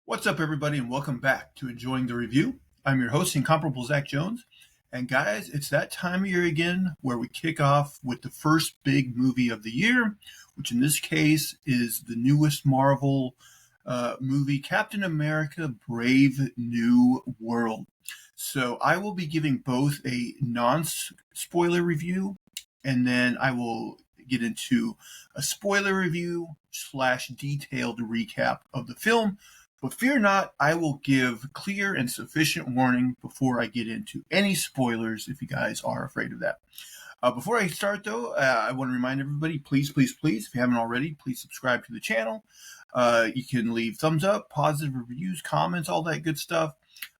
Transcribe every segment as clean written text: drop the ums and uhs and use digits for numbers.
What's up, everybody, and welcome back to Enjoying the Review. I'm your host, Incomparable Zach Jones. And guys, it's that time of year again where we kick off with the first big movie of the year, which in this case is the newest Marvel movie, Captain America Brave New World. So I will be giving both a non-spoiler review, and then I will get into a spoiler review / detailed recap of the film. But fear not, I will give clear and sufficient warning before I get into any spoilers if you guys are afraid of that. Before I start, though, I want to remind everybody, please, if you haven't already, please subscribe to the channel. You can leave thumbs up, positive reviews, comments, all that good stuff.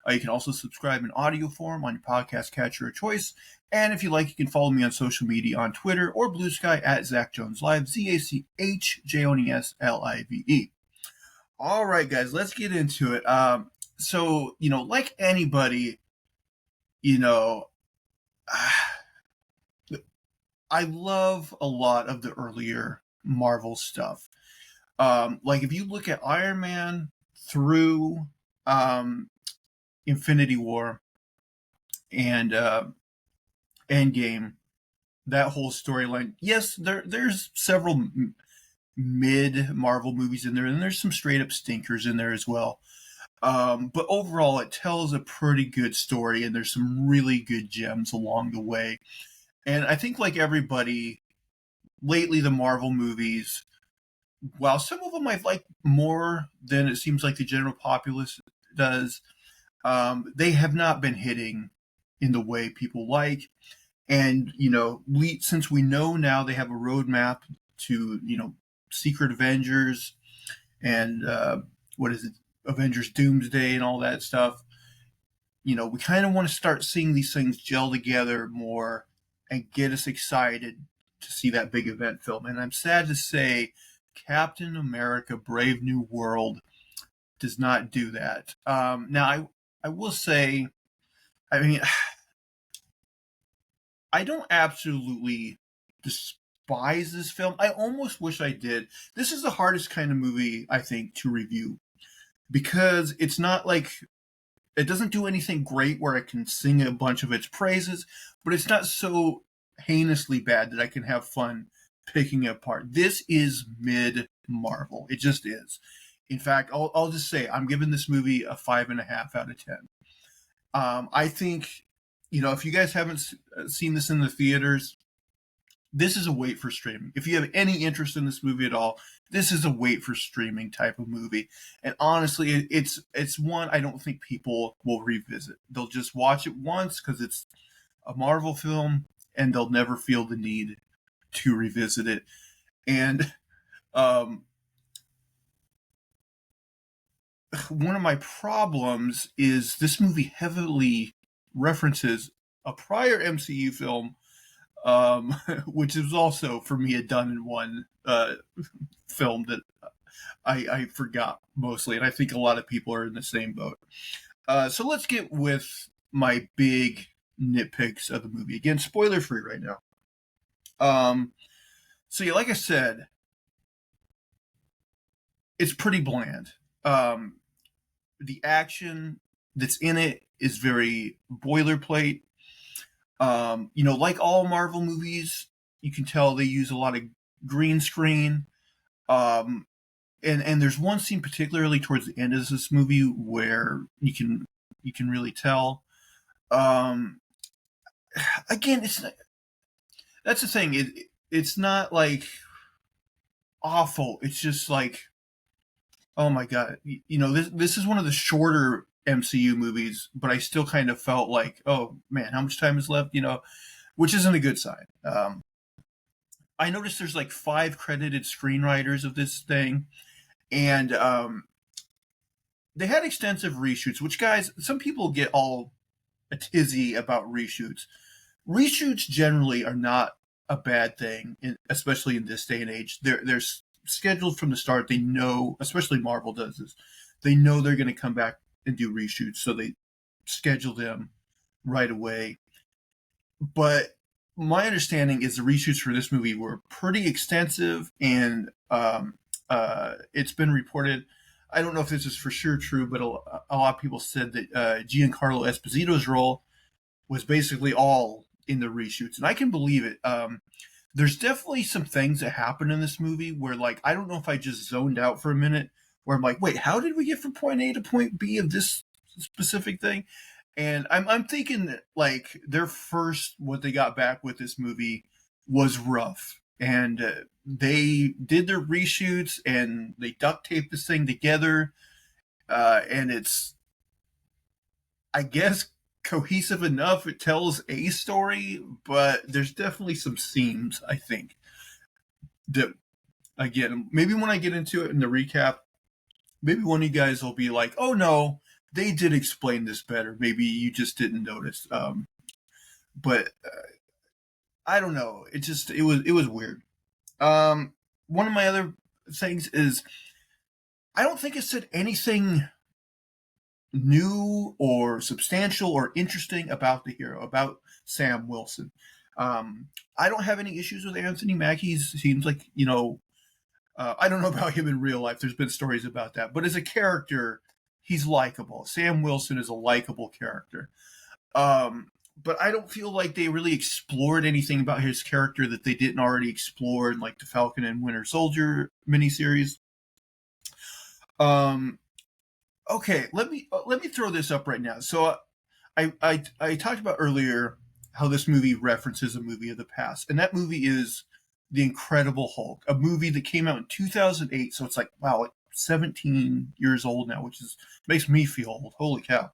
You can also subscribe in audio form on your podcast catcher of choice. And if you like, you can follow me on social media on Twitter or Blue Sky at Zach Jones Live, ZachJonesLive. All right, guys, let's get into it. So, like anybody, I love a lot of the earlier Marvel stuff. Like if you look at Iron Man through Infinity War and Endgame, that whole storyline. Yes, there's several mid Marvel movies in there, and there's some straight up stinkers in there as well. But overall, it tells a pretty good story, and there's some really good gems along the way. And I think, like everybody, lately the Marvel movies, while some of them I've liked more than it seems like the general populace does, they have not been hitting in the way people like. And since we know now they have a roadmap to Secret Avengers and Avengers Doomsday and all that stuff, we kind of want to start seeing these things gel together more and get us excited to see that big event film. And I'm sad to say Captain America Brave New World does not do that. Now, I will say, I don't absolutely despise this film. I almost wish I did. This is the hardest kind of movie, I think, to review because it's not like it doesn't do anything great where I can sing a bunch of its praises, but it's not so heinously bad that I can have fun picking it apart. This is mid Marvel. It just is. In fact, I'll just say I'm giving this movie a 5.5 out of 10. I think, if you guys haven't seen this in the theaters, this is a wait for streaming. If you have any interest in this movie at all, this is a wait for streaming type of movie. And honestly, it's one I don't think people will revisit. They'll just watch it once because it's a Marvel film, and they'll never feel the need to revisit it. And one of my problems is this movie heavily references a prior MCU film, which is also, for me, a done-in-one film that I forgot mostly, and I think a lot of people are in the same boat. So let's get with my big nitpicks of the movie. Again, spoiler-free right now. So yeah, like I said, it's pretty bland. The action that's in it is very boilerplate. Like all Marvel movies, you can tell they use a lot of green screen. And there's one scene particularly towards the end of this movie where you can really tell. Again, that's the thing. It's not like awful. It's just like, oh my god, this is one of the shorter MCU movies, but I still kind of felt like, oh man, how much time is left? Which isn't a good sign. I noticed there's like 5 credited screenwriters of this thing, and they had extensive reshoots. Which, guys, some people get all a tizzy about reshoots. Reshoots generally are not a bad thing, especially in this day and age. They're scheduled from the start. They know, especially Marvel does this, they know they're going to come back and do reshoots, so they schedule them right away. But my understanding is the reshoots for this movie were pretty extensive, and it's been reported I don't know if this is for sure true, but a lot of people said that Giancarlo Esposito's role was basically all in the reshoots, and I can believe it. There's definitely some things that happen in this movie where, like, I don't know if I just zoned out for a minute, where I'm like, wait, how did we get from point A to point B of this specific thing? And I'm thinking that, like, their first what they got back with this movie was rough, and they did their reshoots and they duct taped this thing together, and it's, I guess, cohesive enough. It tells a story, but there's definitely some seams, I think, that, again, maybe when I get into it in the recap, maybe one of you guys will be like, oh no, they did explain this better. Maybe you just didn't notice. But I don't know. It was weird. One of my other things is I don't think it said anything new or substantial or interesting about the hero, about Sam Wilson. I don't have any issues with Anthony Mackie. He seems like, I don't know about him in real life. There's been stories about that. But as a character, he's likable. Sam Wilson is a likable character. But I don't feel like they really explored anything about his character that they didn't already explore in, like, the Falcon and Winter Soldier miniseries. Okay, let me throw this up right now. So I talked about earlier how this movie references a movie of the past, and that movie is The Incredible Hulk, a movie that came out in 2008. So it's like, wow, like 17 years old now, which is makes me feel old. Holy cow!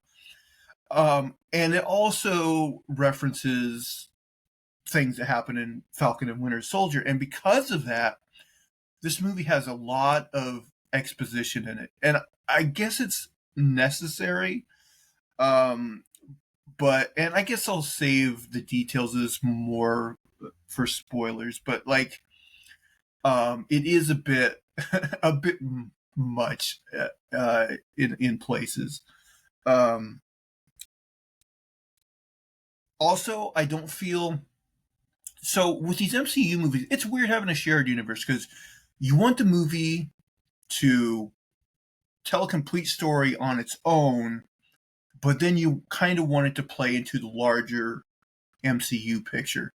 And it also references things that happen in Falcon and Winter Soldier, and because of that, this movie has a lot of exposition in it, and I guess it's necessary. Um, and I guess I'll save the details of this more for spoilers. But, like, it is a bit a bit much in places. Um, Also, I don't feel so with these MCU movies. It's weird having a shared universe because you want the movie to tell a complete story on its own, but then you kind of want it to play into the larger MCU picture.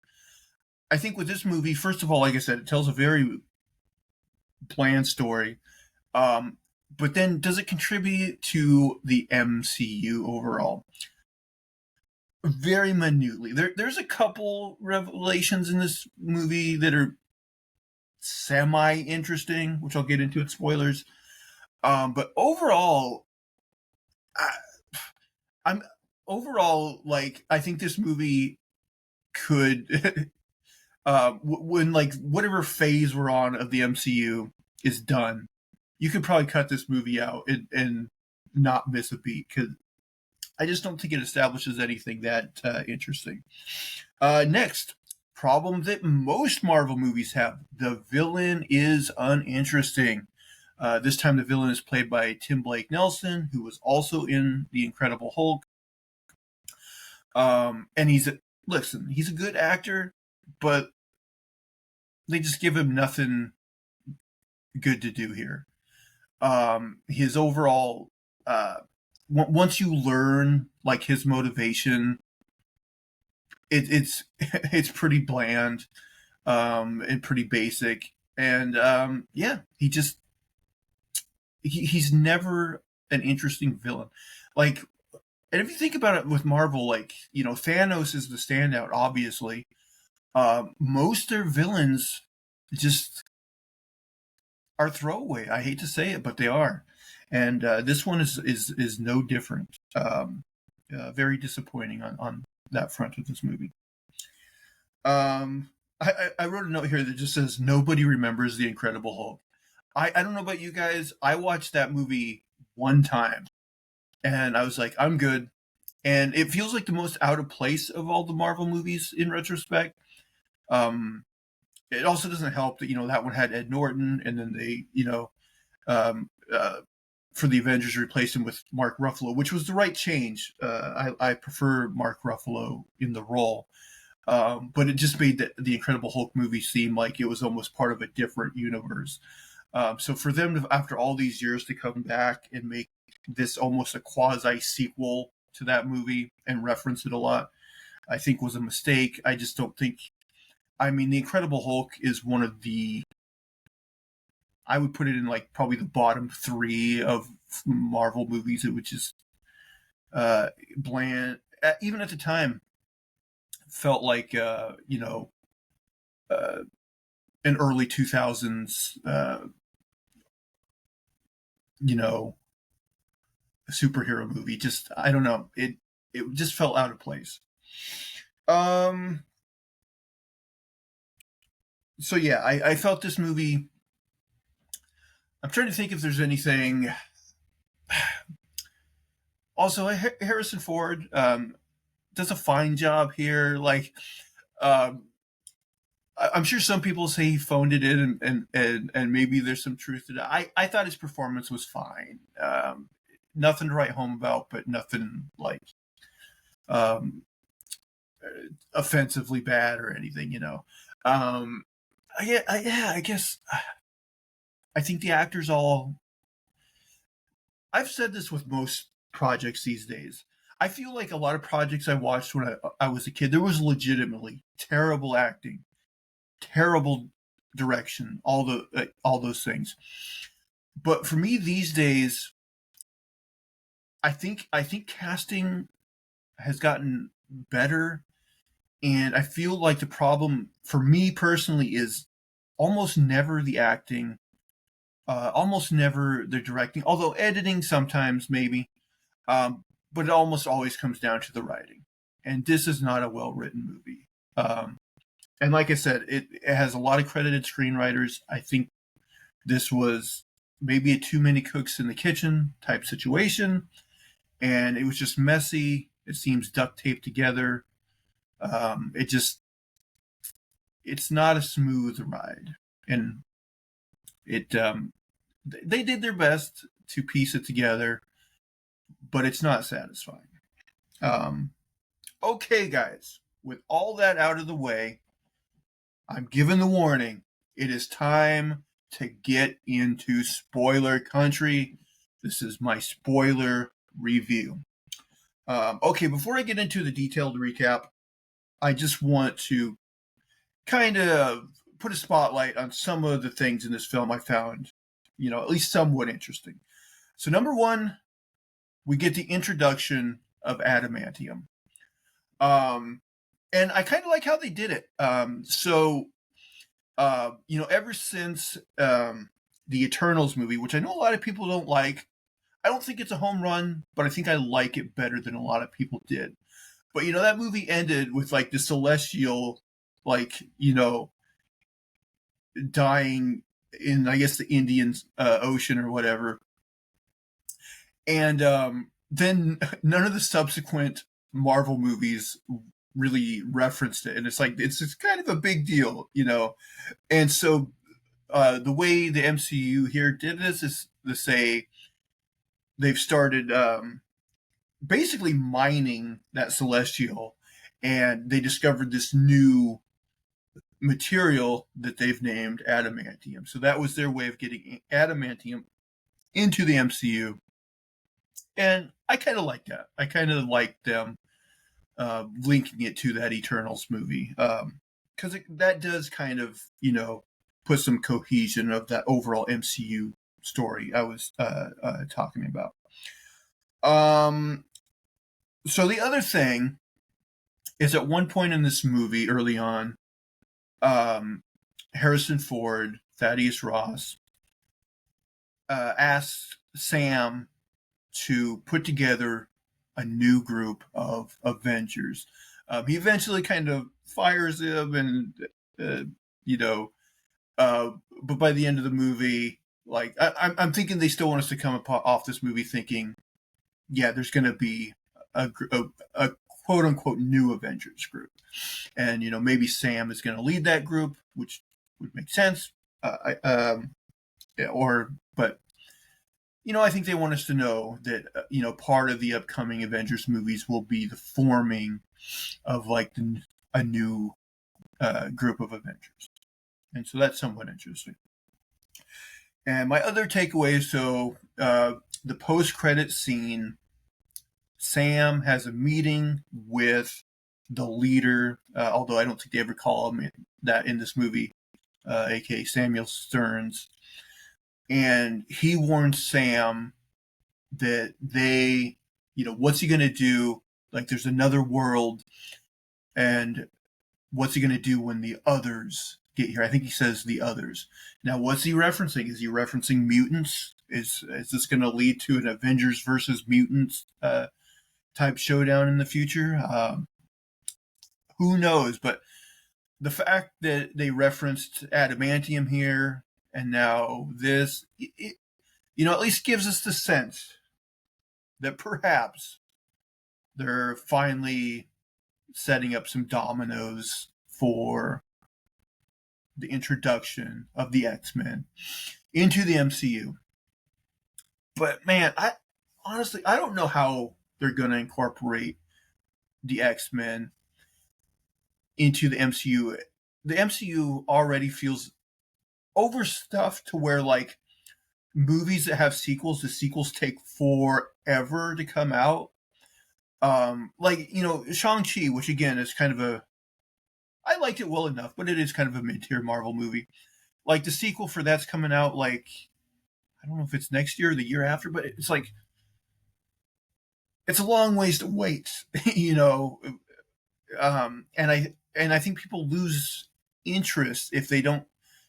I think with this movie, first of all, like I said, it tells a very bland story. Um, but then does it contribute to the MCU overall? Very minutely. There's a couple revelations in this movie that are semi interesting, which I'll get into in spoilers. But overall, I, I'm overall, like, I think this movie could when, like, whatever phase we're on of the MCU is done, you could probably cut this movie out and not miss a beat because I just don't think it establishes anything that interesting. Next, problem that most Marvel movies have: the villain is uninteresting. This time, the villain is played by Tim Blake Nelson, who was also in The Incredible Hulk. And he's a good actor, but they just give him nothing good to do here. His overall, once you learn, like, his motivation, it's it's pretty bland, and pretty basic, and yeah, he's never an interesting villain. Like, and if you think about it with Marvel, like, Thanos is the standout, obviously. Most of their villains just are throwaway. I hate to say it, but they are, and this one is no different. Very disappointing on that front of this movie. I wrote a note here that just says nobody remembers The Incredible Hulk. I don't know about you guys. I watched that movie one time, and I was like, I'm good. And it feels like the most out of place of all the Marvel movies in retrospect. Um, it also doesn't help that that one had Ed Norton, and then they um, for the Avengers replaced him with Mark Ruffalo, which was the right change. I prefer Mark Ruffalo in the role, but it just made the Incredible Hulk movie seem like it was almost part of a different universe. So for them to, after all these years, to come back and make this almost a quasi sequel to that movie and reference it a lot, I think was a mistake. I just don't think. I mean, The Incredible Hulk is one of the. I would put it in like probably the bottom three of Marvel movies. It was just bland. Even at the time, felt like an early 2000s you know a superhero movie. Just I don't know. It just felt out of place. Um. So yeah, I felt this movie. I'm trying to think if there's anything. Also, Harrison Ford does a fine job here. Like, um, I'm sure some people say he phoned it in, and maybe there's some truth to that. I thought his performance was fine. Nothing to write home about, but nothing like um, offensively bad or anything. Um, I guess I think the actors all. I've said this with most projects these days. I feel like a lot of projects I watched when I was a kid, there was legitimately terrible acting, terrible direction, all those things. But for me these days, I think casting has gotten better, and I feel like the problem for me personally is almost never the acting, almost never the directing, although editing sometimes maybe, but it almost always comes down to the writing. And this is not a well written movie. And like I said, it has a lot of credited screenwriters. I think this was maybe a too many cooks in the kitchen type situation, and it was just messy. It seems duct taped together. It just it's not a smooth ride, and it they did their best to piece it together, but it's not satisfying. Um, okay, guys, with all that out of the way, I'm giving the warning. It is time to get into spoiler country. This is my spoiler review. Okay, before I get into the detailed recap, I just want to kind of put a spotlight on some of the things in this film I found, at least somewhat interesting. So, number one, we get the introduction of adamantium. And I kind of like how they did it. Ever since the Eternals movie, which I know a lot of people don't like, I don't think it's a home run, but I think I like it better than a lot of people did. But that movie ended with like the celestial, like dying in, I guess, the Indian Ocean or whatever, and then none of the subsequent Marvel movies really referenced it, and it's kind of a big deal. And so the way the MCU here did this is to say they've started basically mining that celestial, and they discovered this new material that they've named adamantium. So that was their way of getting adamantium into the MCU, and I kind of like that. I kind of like them linking it to that Eternals movie, because that does kind of put some cohesion of that overall MCU story I was talking about. So the other thing is, at one point in this movie, early on, Harrison Ford, Thaddeus Ross, asks Sam to put together a new group of Avengers. He eventually kind of fires him, and you know, but by the end of the movie, like I'm thinking they still want us to come off this movie thinking, yeah, there's going to be a quote unquote new Avengers group, and maybe Sam is going to lead that group, which would make sense. But I think they want us to know that part of the upcoming Avengers movies will be the forming of like a new group of Avengers, and so that's somewhat interesting. And my other takeaway, so the post-credit scene, Sam has a meeting with the leader, although I don't think they ever call him that in this movie, aka Samuel Stearns. And he warns Sam that what's he going to do? Like, there's another world, and what's he going to do when the others get here? I think he says the others. Now, what's he referencing? Is he referencing mutants? Is this going to lead to an Avengers versus mutants type showdown in the future? Who knows? But the fact that they referenced adamantium here and now this, at least gives us the sense that perhaps they're finally setting up some dominoes for the introduction of the X-Men into the MCU. But man, I honestly don't know how they're going to incorporate the X-Men into the MCU. The MCU already feels overstuffed to where, like, movies that have sequels, the sequels take forever to come out. Shang-Chi, which again is kind of I liked it well enough, but it is kind of a mid-tier Marvel movie. Like, the sequel for that's coming out, like, I don't know if it's next year or the year after, but it's like, it's a long ways to wait, and I think people lose interest if they don't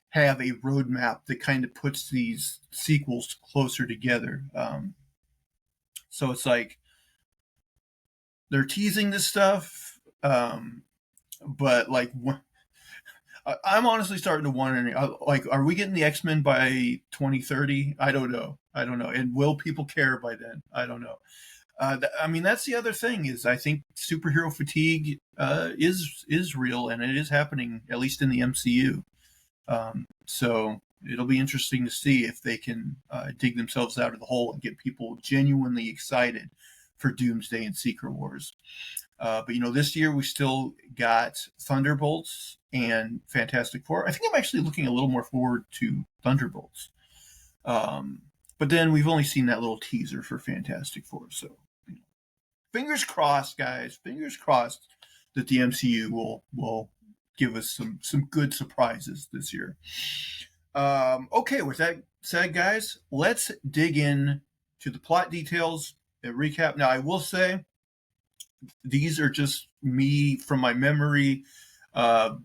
have a roadmap that kind of puts these sequels closer together. So it's like they're teasing this stuff, but like, I'm honestly starting to wonder, like, are we getting the X-Men by 2030? I don't know. And will people care by then? I don't know. That's the other thing, is I think superhero fatigue is real, and it is happening, at least in the MCU. So it'll be interesting to see if they can dig themselves out of the hole and get people genuinely excited for Doomsday and Secret Wars. But this year we still got Thunderbolts and Fantastic Four. I think I'm actually looking a little more forward to Thunderbolts. But then we've only seen that little teaser for Fantastic Four. So fingers crossed, guys. Fingers crossed that the MCU will give us some good surprises this year. Okay, with that said, guys, let's dig in to the plot details and recap. Now, I will say, these are just me from my memory. I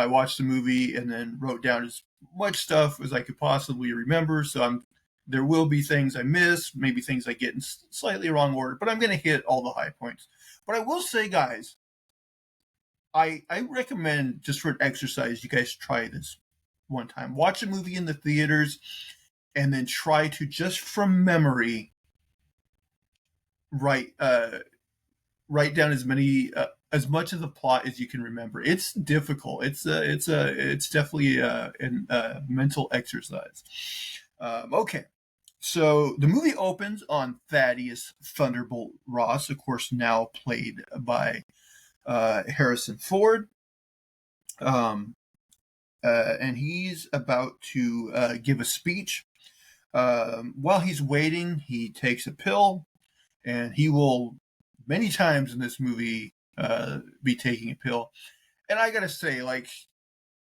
watched the movie and then wrote down as much stuff as I could possibly remember. So there will be things I miss, maybe things I get in slightly wrong order, but I'm going to hit all the high points. But I will say, guys, I recommend, just for an exercise, you guys try this one time. Watch a movie in the theaters and then try to, just from memory, write down as much of the plot as you can remember. It's difficult. It's definitely a mental exercise. Okay, so the movie opens on Thaddeus Thunderbolt Ross, of course, now played by Harrison Ford, and he's about to give a speech. While he's waiting, he takes a pill, and he will, many times in this movie, be taking a pill. And I gotta say, like,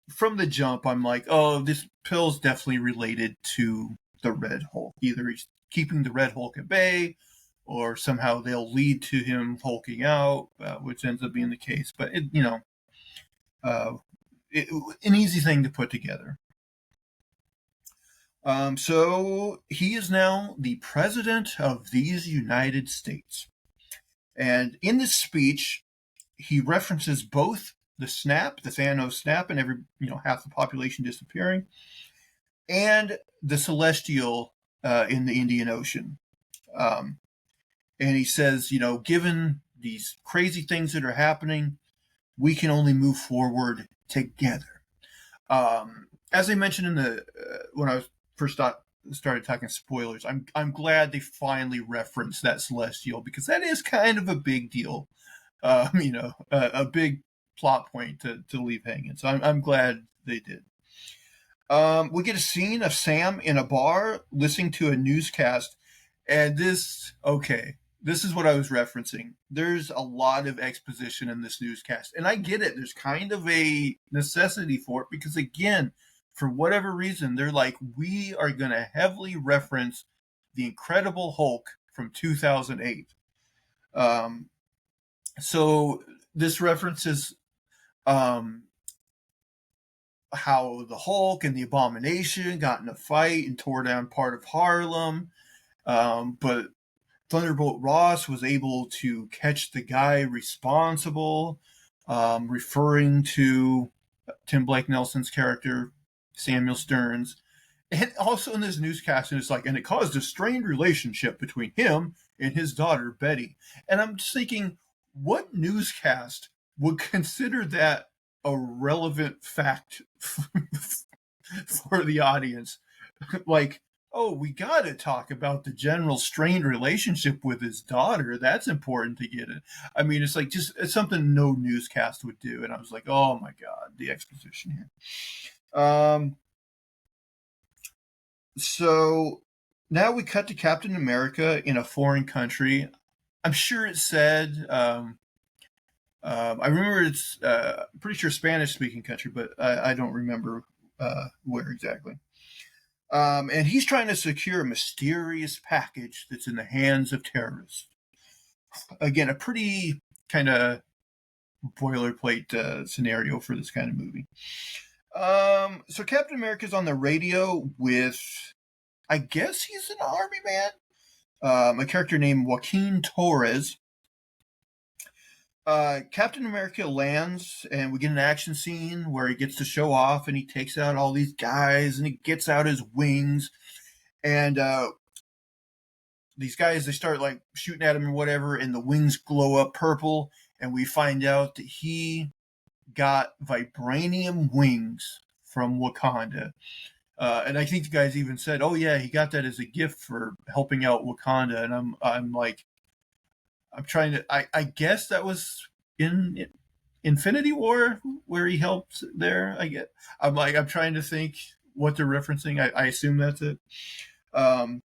from the jump, I'm like, oh, this pill's definitely related to the Red Hulk. Either he's keeping the Red Hulk at bay, or somehow they'll lead to him hulking out, which ends up being the case. But an easy thing to put together. So he is now the president of these United States. And in this speech, he references both the snap, the Thanos snap, and half the population disappearing, and the celestial in the Indian Ocean. And he says, given these crazy things that are happening, we can only move forward together. As I mentioned in the when I was first started talking spoilers, I'm glad they finally referenced that celestial, because that is kind of a big deal. A big plot point to leave hanging. So I'm glad they did. We get a scene of Sam in a bar listening to a newscast, and this is what I was referencing. There's a lot of exposition in this newscast, and I get it. There's kind of a necessity for it because, again, for whatever reason, they're like, we are going to heavily reference the Incredible Hulk from 2008. So this references um, how the Hulk and the Abomination got in a fight and tore down part of Harlem. But Thunderbolt Ross was able to catch the guy responsible, referring to Tim Blake Nelson's character, Samuel Stearns. And also in this newscast, it's like, and it caused a strained relationship between him and his daughter, Betty. And I'm just thinking, what newscast would consider that a relevant fact for the audience? Like, oh, we got to talk about the general strained relationship with his daughter. That's important to get it. I mean, it's like it's something no newscast would do. And I was like, oh my God, the exposition here. So now we cut to Captain America in a foreign country. I'm sure it said, I remember it's pretty sure Spanish speaking country, but I don't remember where exactly. And he's trying to secure a mysterious package that's in the hands of terrorists. Again, a pretty kind of boilerplate scenario for this kind of movie. So Captain America's on the radio with, I guess he's an army man, a character named Joaquin Torres. Captain America lands, and we get an action scene where he gets to show off, and he takes out all these guys, and he gets out his wings, and these guys, they start like shooting at him or whatever, and the wings glow up purple, and we find out that he got vibranium wings from Wakanda. And I think the guys even said, "Oh yeah, he got that as a gift for helping out Wakanda." And I'm like, I'm trying to. I guess that was in Infinity War where he helped there. I'm trying to think what they're referencing. I assume that's it. Um,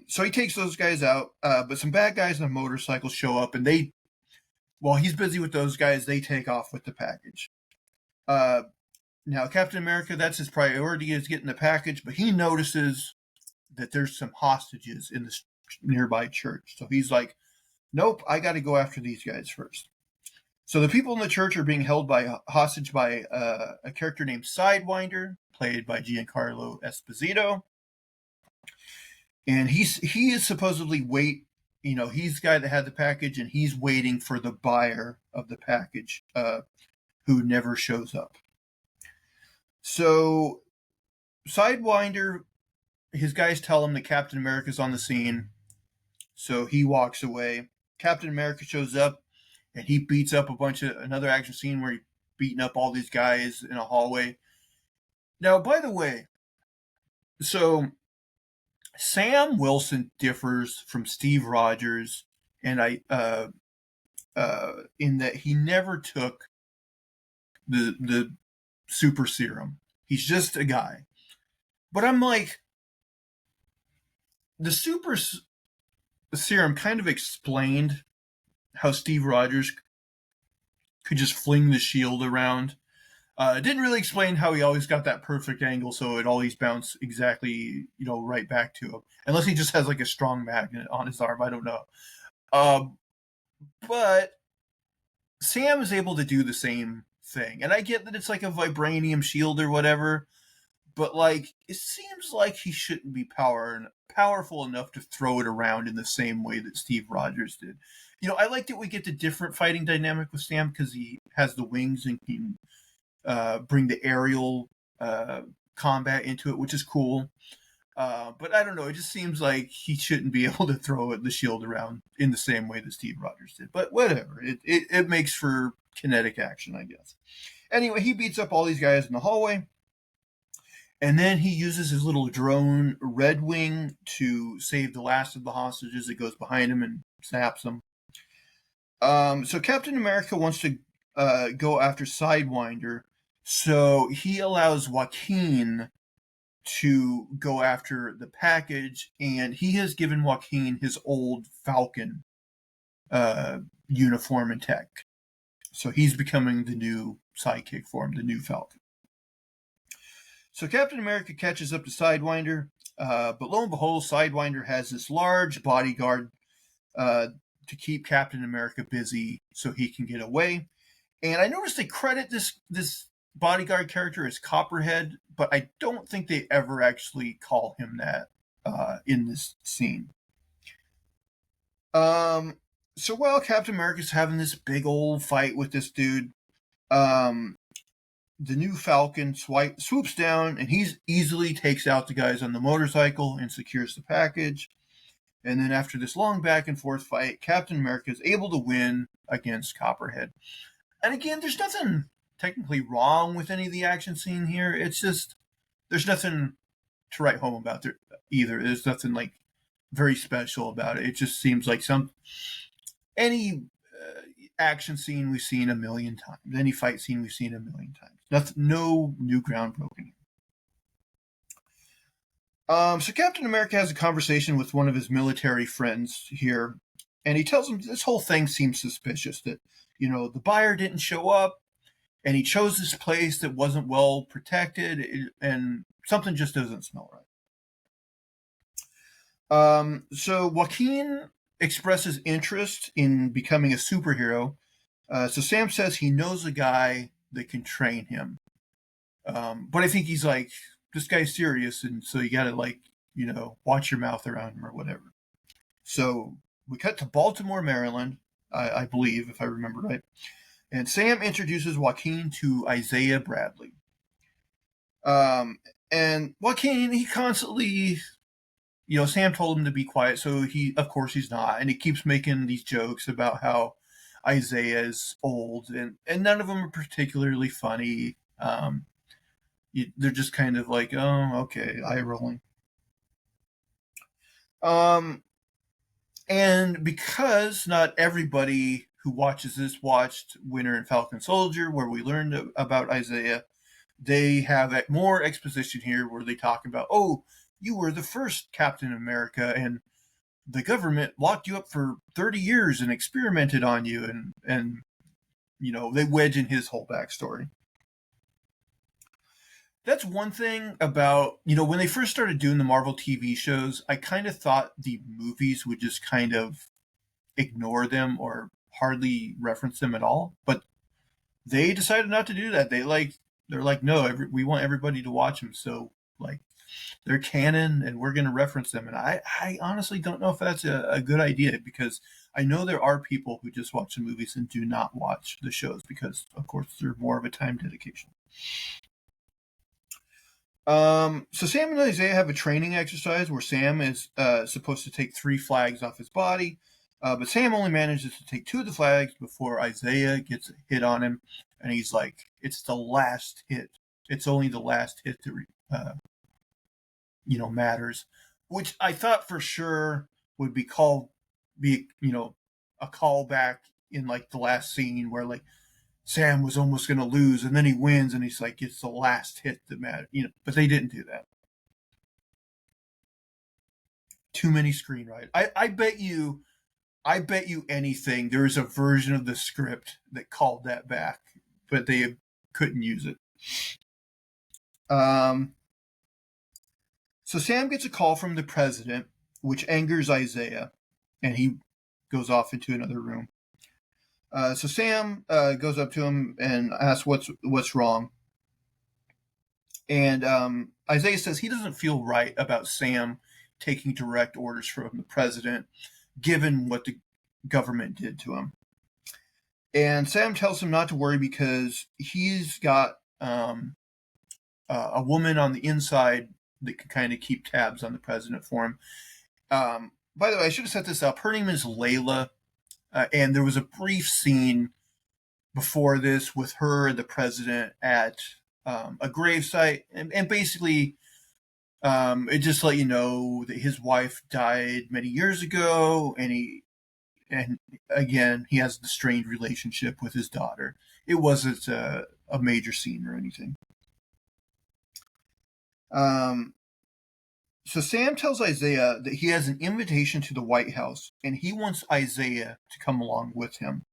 so he takes those guys out, but some bad guys on a motorcycle show up, and while he's busy with those guys, they take off with the package. Now, Captain America, that's his priority, is getting the package, but he notices that there's some hostages in this nearby church. So he's like, nope, I got to go after these guys first. So the people in the church are being held hostage by a character named Sidewinder, played by Giancarlo Esposito. And he is supposedly he's the guy that had the package, and he's waiting for the buyer of the package, who never shows up. So Sidewinder, his guys tell him that Captain America's on the scene, so he walks away. Captain America shows up, and he beats up another action scene where he's beating up all these guys in a hallway. Now, by the way, so Sam Wilson differs from Steve Rogers, and in that he never took the super serum. He's just a guy. But I'm like, the super serum kind of explained how Steve Rogers could just fling the shield around. It didn't really explain how he always got that perfect angle, so it always bounced exactly, right back to him. Unless he just has like a strong magnet on his arm, I don't know. But Sam is able to do the same thing, and I get that it's like a vibranium shield or whatever, but like it seems like he shouldn't be powerful enough to throw it around in the same way that Steve Rogers did. I like that we get the different fighting dynamic with Sam because he has the wings and can bring the aerial combat into it, which is cool. But I don't know. It just seems like he shouldn't be able to throw the shield around in the same way that Steve Rogers did. But whatever. It makes for kinetic action, I guess. Anyway, he beats up all these guys in the hallway. And then he uses his little drone Red Wing to save the last of the hostages. It goes behind him and snaps them. So Captain America wants to go after Sidewinder So he allows Joaquin to go after the package, and he has given Joaquin his old Falcon uniform and tech. So he's becoming the new sidekick for him, the new Falcon. So Captain America catches up to Sidewinder, but lo and behold, Sidewinder has this large bodyguard to keep Captain America busy so he can get away. And I noticed they credit this bodyguard character as Copperhead, but I don't think they ever actually call him that in this scene. So while Captain America's having this big old fight with this dude, the new Falcon swoops down, and he easily takes out the guys on the motorcycle and secures the package. And then after this long back and forth fight, Captain America is able to win against Copperhead. And again, there's nothing technically wrong with any of the action scene here. It's just, there's nothing to write home about there either. There's nothing like very special about it. It just seems like any action scene we've seen a million times, any fight scene we've seen a million times. No new ground broken. So Captain America has a conversation with one of his military friends here, and he tells him this whole thing seems suspicious, that, the buyer didn't show up, and he chose this place that wasn't well protected, and something just doesn't smell right. So Joaquin expresses interest in becoming a superhero. So Sam says he knows a guy that can train him. But I think he's like, this guy's serious, and so you gotta watch your mouth around him or whatever. So we cut to Baltimore, Maryland, I believe, if I remember right. And Sam introduces Joaquin to Isaiah Bradley. And Joaquin, he constantly, Sam told him to be quiet, so of course he's not. And he keeps making these jokes about how Isaiah is old, and none of them are particularly funny. They're just kind of like, oh, okay, eye rolling. And because not everybody who watches this watched Winter and Falcon Soldier, where we learned about Isaiah, they have more exposition here where they talk about, oh, you were the first Captain America, and the government locked you up for 30 years and experimented on you, and they wedge in his whole backstory. That's one thing about, when they first started doing the Marvel TV shows, I kind of thought the movies would just kind of ignore them or hardly reference them at all. But they decided not to do that. They're like, no, we want everybody to watch them. So, they're canon and we're going to reference them. And I honestly don't know if that's a good idea, because I know there are people who just watch the movies and do not watch the shows because, of course, they're more of a time dedication. So Sam and Isaiah have a training exercise where Sam is supposed to take 3 flags off his body, but Sam only manages to take 2 of the flags before Isaiah gets a hit on him, and he's like, "It's the last hit. It's only the last hit that matters," which I thought for sure would be a callback in the last scene where Sam was almost going to lose, and then he wins, and he's like, it's the last hit that mattered. But they didn't do that. Too many screenwriters. I bet you anything there is a version of the script that called that back, but they couldn't use it. So Sam gets a call from the president, which angers Isaiah, and he goes off into another room. So Sam goes up to him and asks what's wrong. And Isaiah says he doesn't feel right about Sam taking direct orders from the president, given what the government did to him. And Sam tells him not to worry because he's got a woman on the inside that can kind of keep tabs on the president for him. By the way, I should have set this up. Her name is Layla. And there was a brief scene before this with her and the president at a gravesite, and basically it just let you know that his wife died many years ago, and again he has the strained relationship with his daughter. It wasn't a major scene or anything. So Sam tells Isaiah that he has an invitation to the White House, and he wants Isaiah to come along with him.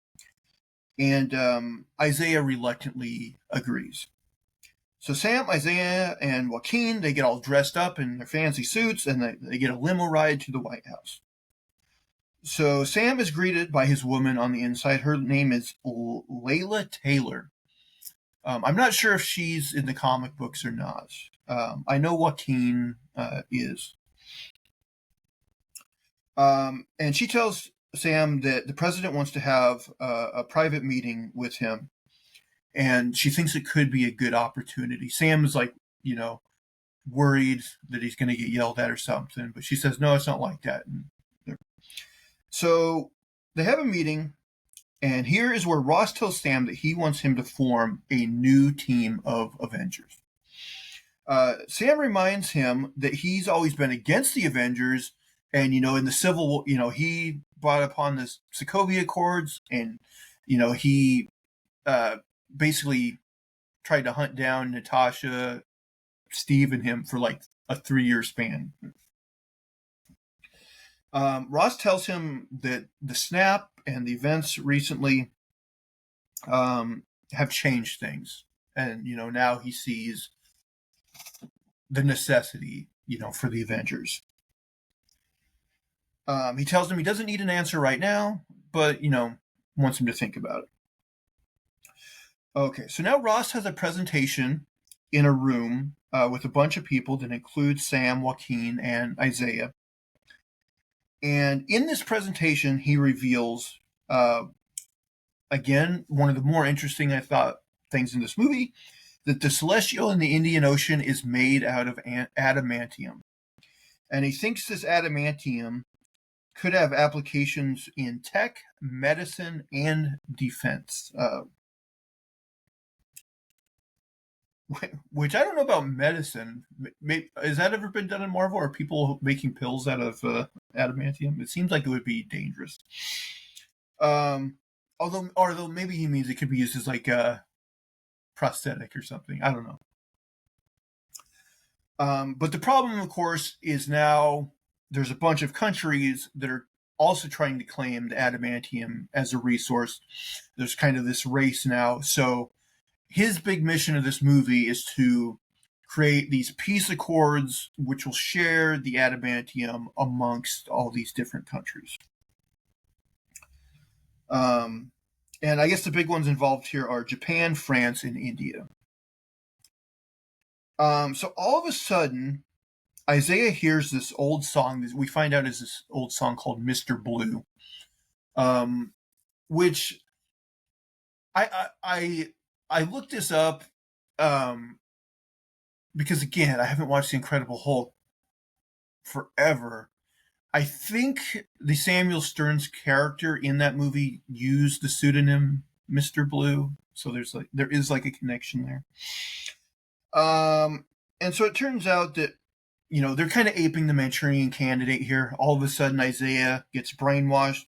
And Isaiah reluctantly agrees. So Sam, Isaiah, and Joaquin, they get all dressed up in their fancy suits, and they get a limo ride to the White House. So Sam is greeted by his woman on the inside. Her name is Layla Taylor. I'm not sure if she's in the comic books or not. I know Joaquin is. And she tells Sam that the president wants to have a private meeting with him, and she thinks it could be a good opportunity. Sam is like, worried that he's going to get yelled at or something, but she says, no, it's not like that. So they have a meeting, and here is where Ross tells Sam that he wants him to form a new team of Avengers. Sam reminds him that he's always been against the Avengers, and, in the Civil War, he brought upon the Sokovia Accords, and, he basically tried to hunt down Natasha, Steve, and him for like a 3-year span. Ross tells him that the snap and the events recently have changed things. And, now he sees the necessity, for the Avengers. He tells him he doesn't need an answer right now, but, wants him to think about it. Okay, so now Ross has a presentation in a room with a bunch of people that includes Sam, Joaquin, and Isaiah. And in this presentation, he reveals, again, one of the more interesting, I thought, things in this movie, that the Celestial in the Indian Ocean is made out of adamantium. And he thinks this adamantium could have applications in tech, medicine, and defense. Which I don't know about medicine. Has that ever been done in Marvel? Are people making pills out of adamantium? It seems like it would be dangerous. Although maybe he means it could be used as like a prosthetic or something. I don't know. But the problem, of course, is now there's a bunch of countries that are also trying to claim the adamantium as a resource. There's kind of this race now. So his big mission of this movie is to create these peace accords which will share the adamantium amongst all these different countries. And I guess the big ones involved here are Japan, France, and India. So all of a sudden, Isaiah hears this old song that we find out is this old song called Mr. Blue, which I looked this up because, again, I haven't watched The Incredible Hulk forever. I think the Samuel Stearns character in that movie used the pseudonym Mr. Blue, so there is a connection there. And so it turns out that they're kind of aping the Manchurian Candidate here. All of a sudden, Isaiah gets brainwashed,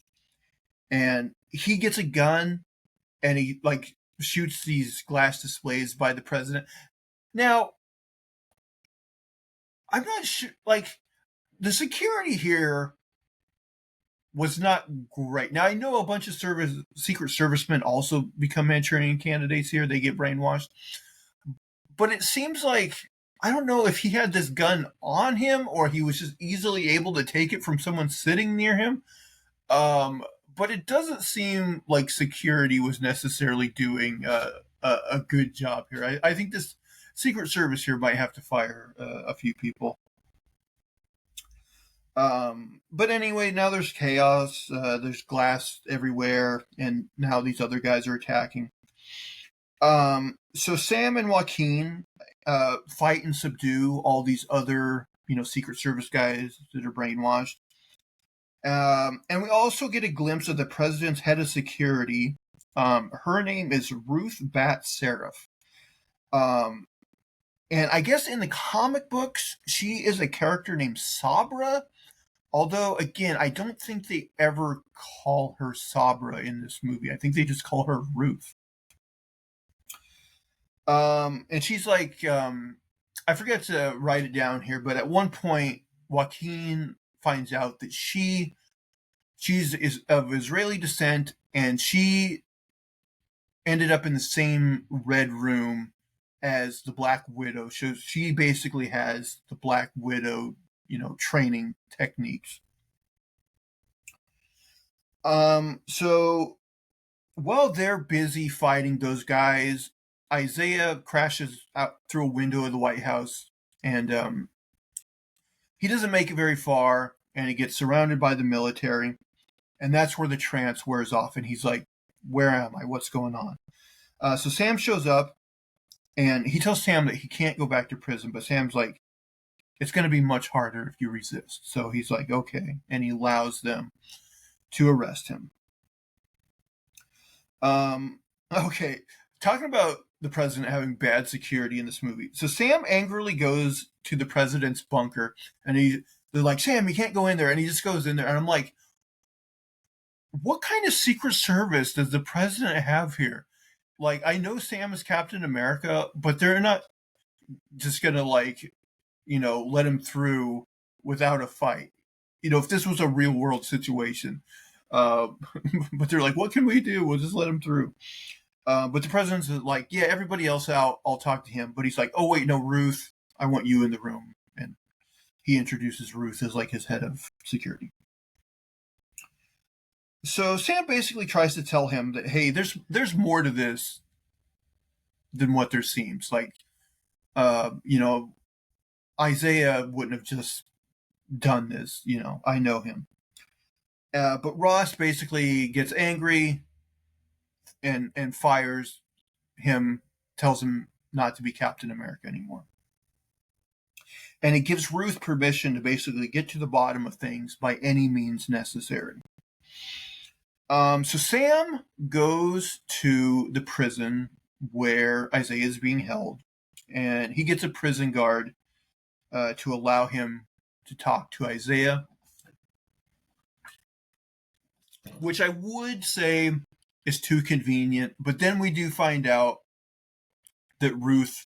and he gets a gun, and he shoots these glass displays by the president. Now, I'm not sure, the security here was not great. Now, I know a bunch of Secret Servicemen also become Manchurian Candidates here. They get brainwashed. But it seems like, I don't know if he had this gun on him or he was just easily able to take it from someone sitting near him. But it doesn't seem like security was necessarily doing a good job here. I think this Secret Service here might have to fire a few people. But anyway, now there's chaos. There's glass everywhere, and now these other guys are attacking. So Sam and Joaquin fight and subdue all these other, Secret Service guys that are brainwashed. And we also get a glimpse of the president's head of security. Her name is Ruth Bat Seraph. And I guess in the comic books, she is a character named Sabra. Although, again, I don't think they ever call her Sabra in this movie. I think they just call her Ruth. And she's like, I forget to write it down here, but at one point, Joaquin finds out that she's is of Israeli descent, and she ended up in the same red room as the Black Widow. So she basically has the Black Widow, training techniques. So while they're busy fighting those guys, Isaiah crashes out through a window of the White House, and he doesn't make it very far, and he gets surrounded by the military, and that's where the trance wears off, and he's like, "Where am I? What's going on?" So Sam shows up, and he tells Sam that he can't go back to prison, but Sam's like, "It's going to be much harder if you resist." So he's like, "Okay," and he allows them to arrest him. Okay, talking about the president having bad security in this movie. So Sam angrily goes to the president's bunker, and they're like, "Sam, you can't go in there," and he just goes in there, and I'm like, what kind of secret service does the president have here? Like, I know Sam is Captain America, but they're not just gonna let him through without a fight. If this was a real world situation, uh, but they're like, what can we do? We'll just let him through. But the president's like, yeah, everybody else out. I'll talk to him. But he's like, oh wait, no, Ruth, I want you in the room, and he introduces Ruth as like his head of security. So Sam basically tries to tell him that, hey, there's more to this than what there seems. Like, Isaiah wouldn't have just done this. I know him. But Ross basically gets angry and fires him, tells him not to be Captain America anymore. And it gives Ruth permission to basically get to the bottom of things by any means necessary. So Sam goes to the prison where Isaiah is being held, and he gets a prison guard to allow him to talk to Isaiah, which I would say is too convenient. But then we do find out that Ruth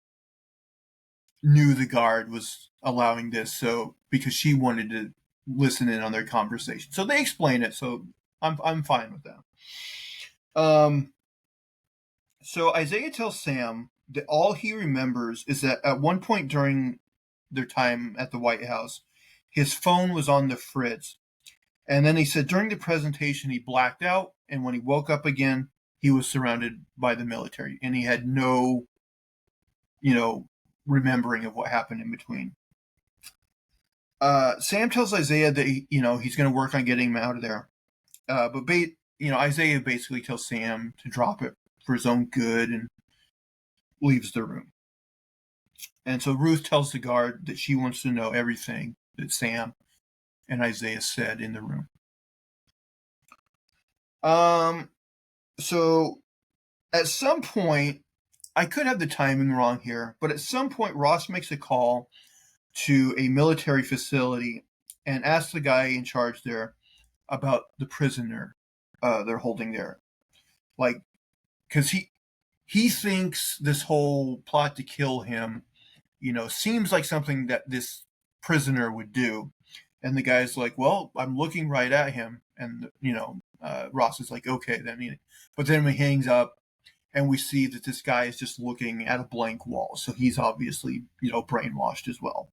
knew the guard was allowing this, so because she wanted to listen in on their conversation. So they explain it, so I'm fine with that. So Isaiah tells Sam that all he remembers is that at one point during their time at the White House, his phone was on the fritz. And then he said during the presentation he blacked out, and when he woke up again, he was surrounded by the military, and he had no, remembering of what happened in between. Sam tells Isaiah that he's going to work on getting him out of there, but Isaiah basically tells Sam to drop it for his own good and leaves the room. And so Ruth tells the guard that she wants to know everything that Sam and Isaiah said in the room. So at some point, I could have the timing wrong here, but at some point Ross makes a call to a military facility and asks the guy in charge there about the prisoner they're holding there. Like, because he thinks this whole plot to kill him, seems like something that this prisoner would do. And the guy's like, well, I'm looking right at him. And, Ross is like, okay, then. But then he hangs up, and we see that this guy is just looking at a blank wall. So he's obviously, brainwashed as well.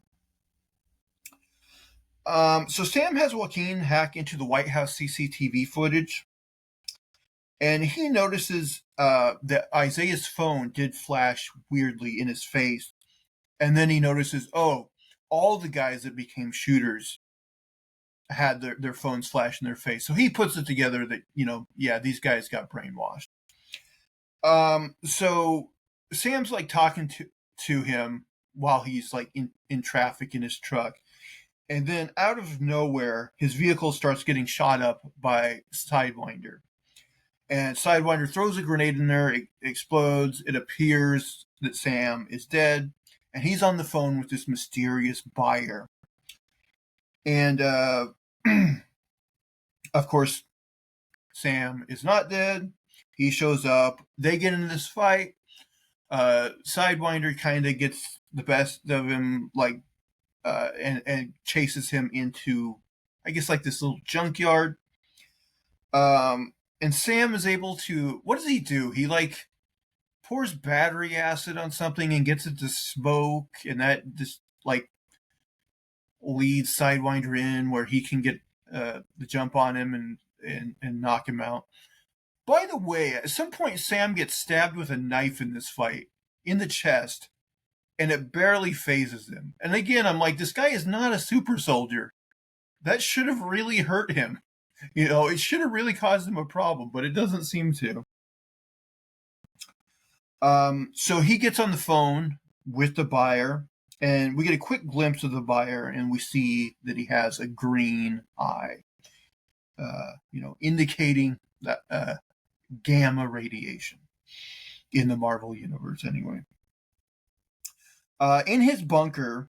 So Sam has Joaquin hack into the White House CCTV footage, and he notices that Isaiah's phone did flash weirdly in his face. And then he notices, oh, all the guys that became shooters had their phones flash in their face. So he puts it together that, yeah, these guys got brainwashed. So Sam's like talking to him while he's like in traffic in his truck. And then out of nowhere, his vehicle starts getting shot up by Sidewinder. And Sidewinder throws a grenade in there, it explodes, it appears that Sam is dead, and he's on the phone with this mysterious buyer. And, of course, Sam is not dead. He shows up. They get into this fight. Sidewinder kind of gets the best of him, like, and chases him into, I guess, like this little junkyard. And Sam is able to. What does he do? He like pours battery acid on something and gets it to smoke, and that just like leads Sidewinder in where he can get the jump on him and knock him out. By the way, at some point, Sam gets stabbed with a knife in this fight in the chest, and it barely phases him. And again, I'm like, this guy is not a super soldier. That should have really hurt him. You know, it should have really caused him a problem, but it doesn't seem to. So he gets on the phone with the buyer, and we get a quick glimpse of the buyer, and we see that he has a green eye, indicating that gamma radiation in the Marvel universe, anyway. In his bunker,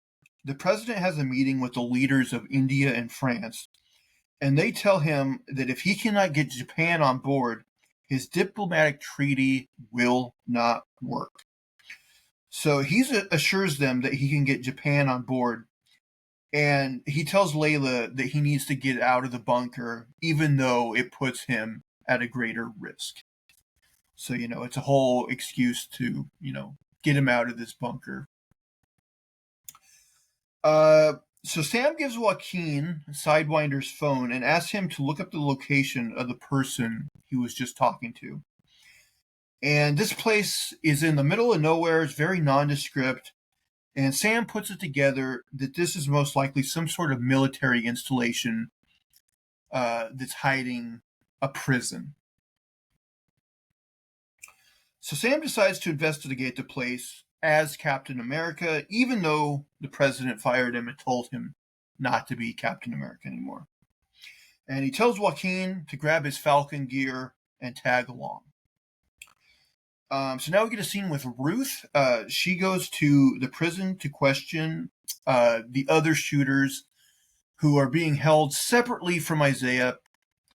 the president has a meeting with the leaders of India and France, and they tell him that if he cannot get Japan on board, his diplomatic treaty will not work. So he assures them that he can get Japan on board, and he tells Layla that he needs to get out of the bunker, even though it puts him at a greater risk. So, it's a whole excuse to, get him out of this bunker. So Sam gives Joaquin Sidewinder's phone and asks him to look up the location of the person he was just talking to. And this place is in the middle of nowhere. It's very nondescript. And Sam puts it together that this is most likely some sort of military installation that's hiding a prison. So Sam decides to investigate the place as Captain America, even though the president fired him and told him not to be Captain America anymore. And he tells Joaquin to grab his Falcon gear and tag along. So now we get a scene with Ruth. She goes to the prison to question the other shooters who are being held separately from Isaiah.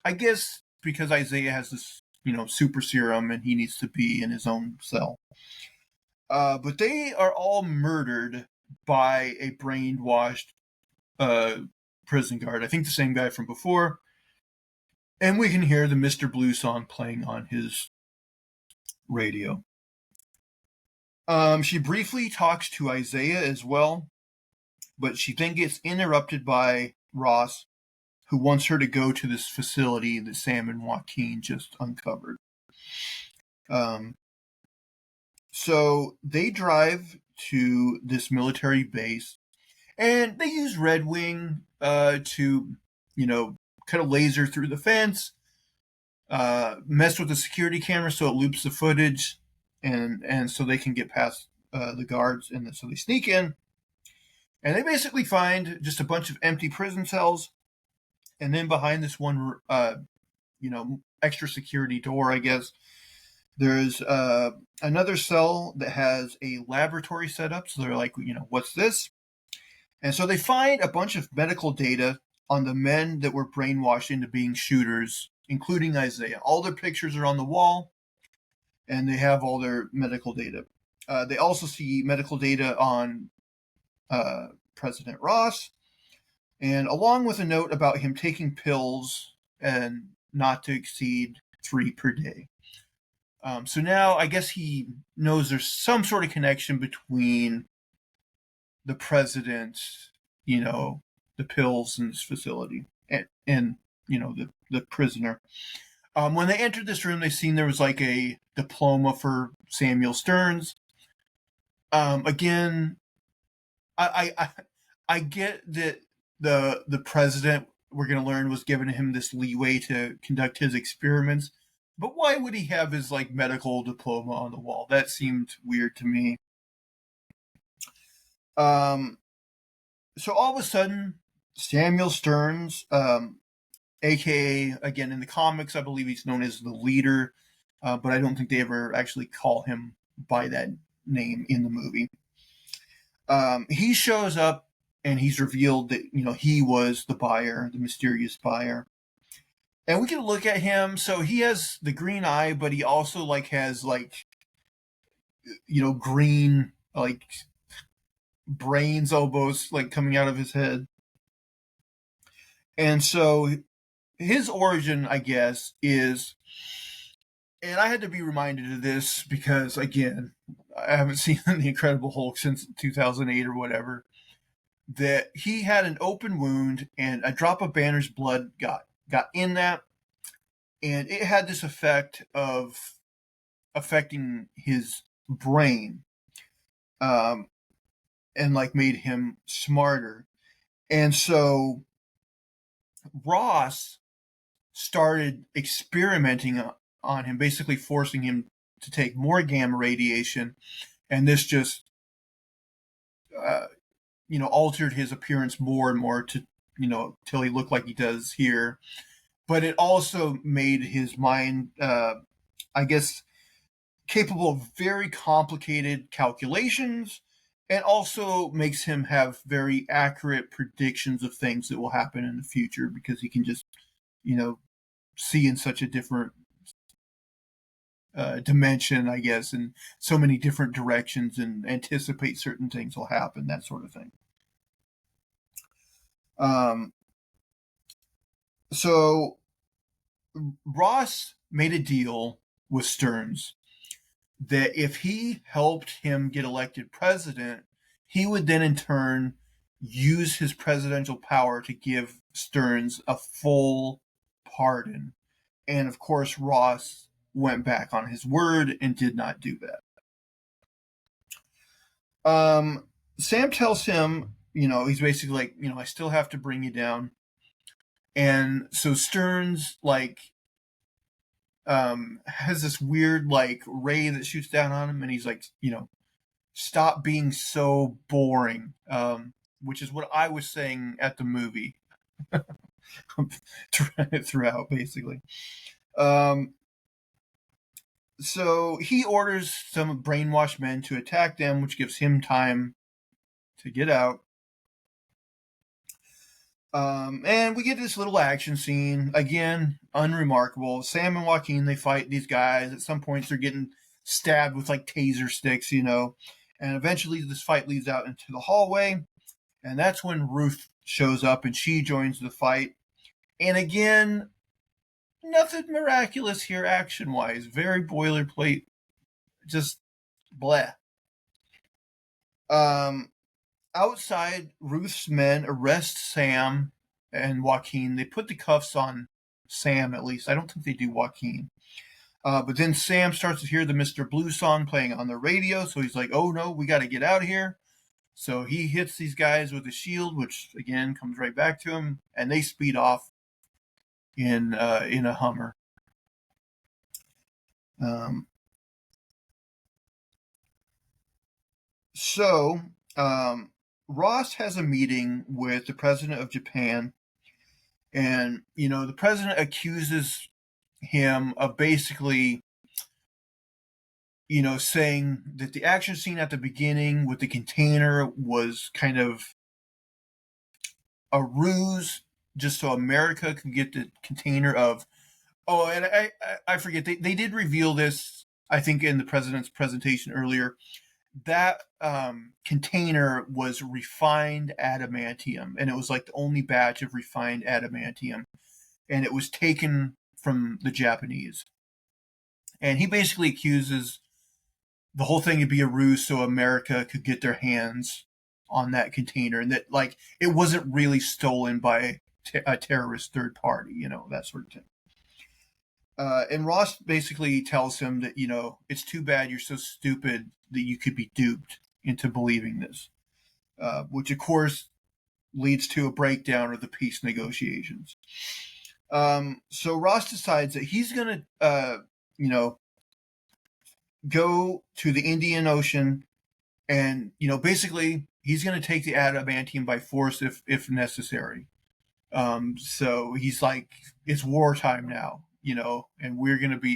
I guess because Isaiah has this, super serum and he needs to be in his own cell. But they are all murdered by a brainwashed prison guard. I think the same guy from before. And we can hear the Mr. Blue song playing on his radio. She briefly talks to Isaiah as well, but she then gets interrupted by Ross, who wants her to go to this facility that Sam and Joaquin just uncovered. So they drive to this military base, and they use Red Wing to, cut a laser through the fence, mess with the security camera so it loops the footage, and so they can get past the guards, and so they sneak in, and they basically find just a bunch of empty prison cells, and then behind this one, extra security door, I guess, there's another cell that has a laboratory set up. So they're like, what's this? And so they find a bunch of medical data on the men that were brainwashed into being shooters, including Isaiah. All their pictures are on the wall, and they have all their medical data. They also see medical data on President Ross, and along with a note about him taking pills and not to exceed 3 per day. So now I guess he knows there's some sort of connection between the president, the pills in this facility, and the prisoner. When they entered this room, they seen there was like a diploma for Samuel Stearns. Again, I get that the president, we're going to learn, was giving him this leeway to conduct his experiments. But why would he have his medical diploma on the wall? That seemed weird to me. So all of a sudden, Samuel Stearns, aka, again, in the comics, I believe he's known as the leader, but I don't think they ever actually call him by that name in the movie. He shows up, and he's revealed that, he was the buyer, the mysterious buyer. And we can look at him. So he has the green eye, but he also has green, like, brains almost, like, coming out of his head. And so his origin, I guess, is, and I had to be reminded of this because, again, I haven't seen The Incredible Hulk since 2008 or whatever, that he had an open wound and a drop of Banner's blood got in that, and it had this effect of affecting his brain, um, and, like, made him smarter. And so Ross started experimenting on him, basically forcing him to take more gamma radiation, and this just altered his appearance more and more to till he looked like he does here. But it also made his mind, I guess, capable of very complicated calculations, and also makes him have very accurate predictions of things that will happen in the future because he can just, see in such a different dimension, I guess, in so many different directions, and anticipate certain things will happen, that sort of thing. So Ross made a deal with Stearns that if he helped him get elected president, he would then in turn use his presidential power to give Stearns a full pardon. And of course, Ross went back on his word and did not do that. Sam tells him, he's basically like, I still have to bring you down. And so Stearns, like, has this weird, like, ray that shoots down on him, and he's like, stop being so boring, which is what I was saying at the movie throughout, basically. So he orders some brainwashed men to attack them, which gives him time to get out. And we get this little action scene. Again, unremarkable. Sam and Joaquin, they fight these guys. At some points, they're getting stabbed with, like, taser sticks, And eventually, this fight leads out into the hallway. And that's when Ruth shows up, and she joins the fight. And again, nothing miraculous here action-wise. Very boilerplate. Just bleh. Outside, Ruth's men arrest Sam and Joaquin. They put the cuffs on Sam, at least. I don't think they do Joaquin. But then Sam starts to hear the Mr. Blue song playing on the radio, so he's like, oh no, we got to get out of here. So he hits these guys with a shield, which again comes right back to him, and they speed off in a Hummer. So Ross has a meeting with the president of Japan, and the president accuses him of basically saying that the action scene at the beginning with the container was kind of a ruse just so America could get the container of. Oh, and I forget, they did reveal this, I think, in the president's presentation earlier. That container was refined adamantium, and it was like the only batch of refined adamantium, and it was taken from the Japanese. And he basically accuses the whole thing to be a ruse so America could get their hands on that container, and that, like, it wasn't really stolen by a terrorist third party, that sort of thing. And Ross basically tells him that, it's too bad you're so stupid that you could be duped into believing this, which of course leads to a breakdown of the peace negotiations. So Ross decides that he's going to, go to the Indian Ocean, and, basically he's going to take the adamantium by force if necessary. So he's like, it's wartime now, and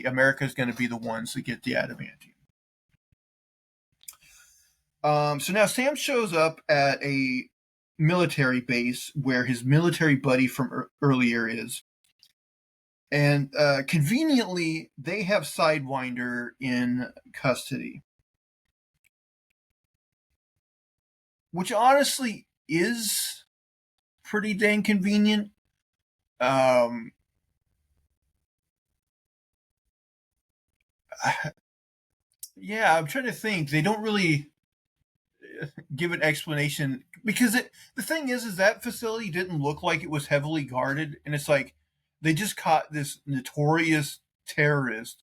America's going to be the ones that get the adamantium. So now Sam shows up at a military base where his military buddy from earlier is. And conveniently, they have Sidewinder in custody. which honestly is pretty dang convenient. Um, yeah, I'm trying to think. They don't really give an explanation because the thing is that facility didn't look like it was heavily guarded, and it's like they just caught this notorious terrorist,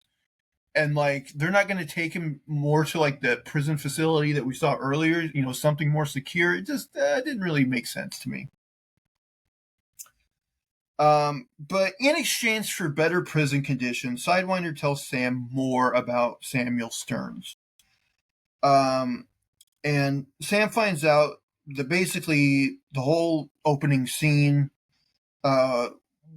and like they're not going to take him more to like the prison facility that we saw earlier, something more secure. It just didn't really make sense to me. But in exchange for better prison conditions, Sidewinder tells Sam more about Samuel Stearns. Um, and Sam finds out that basically the whole opening scene uh,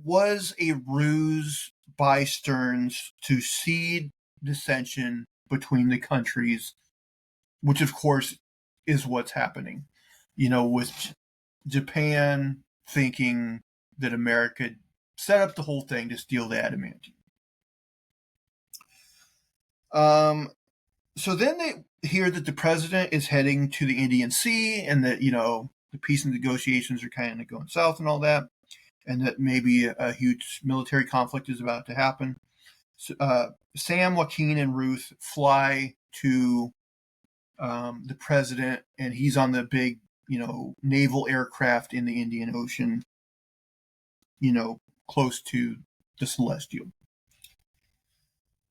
was a ruse by Stearns to seed dissension between the countries, which of course is what's happening. With Japan thinking that America set up the whole thing to steal the adamantium. So then they hear that the president is heading to the Indian Sea, and that the peace negotiations are kind of going south and all that, and that maybe a huge military conflict is about to happen. So, Sam, Joaquin, and Ruth fly to the president, and he's on the big naval aircraft in the Indian Ocean, close to the Celestial.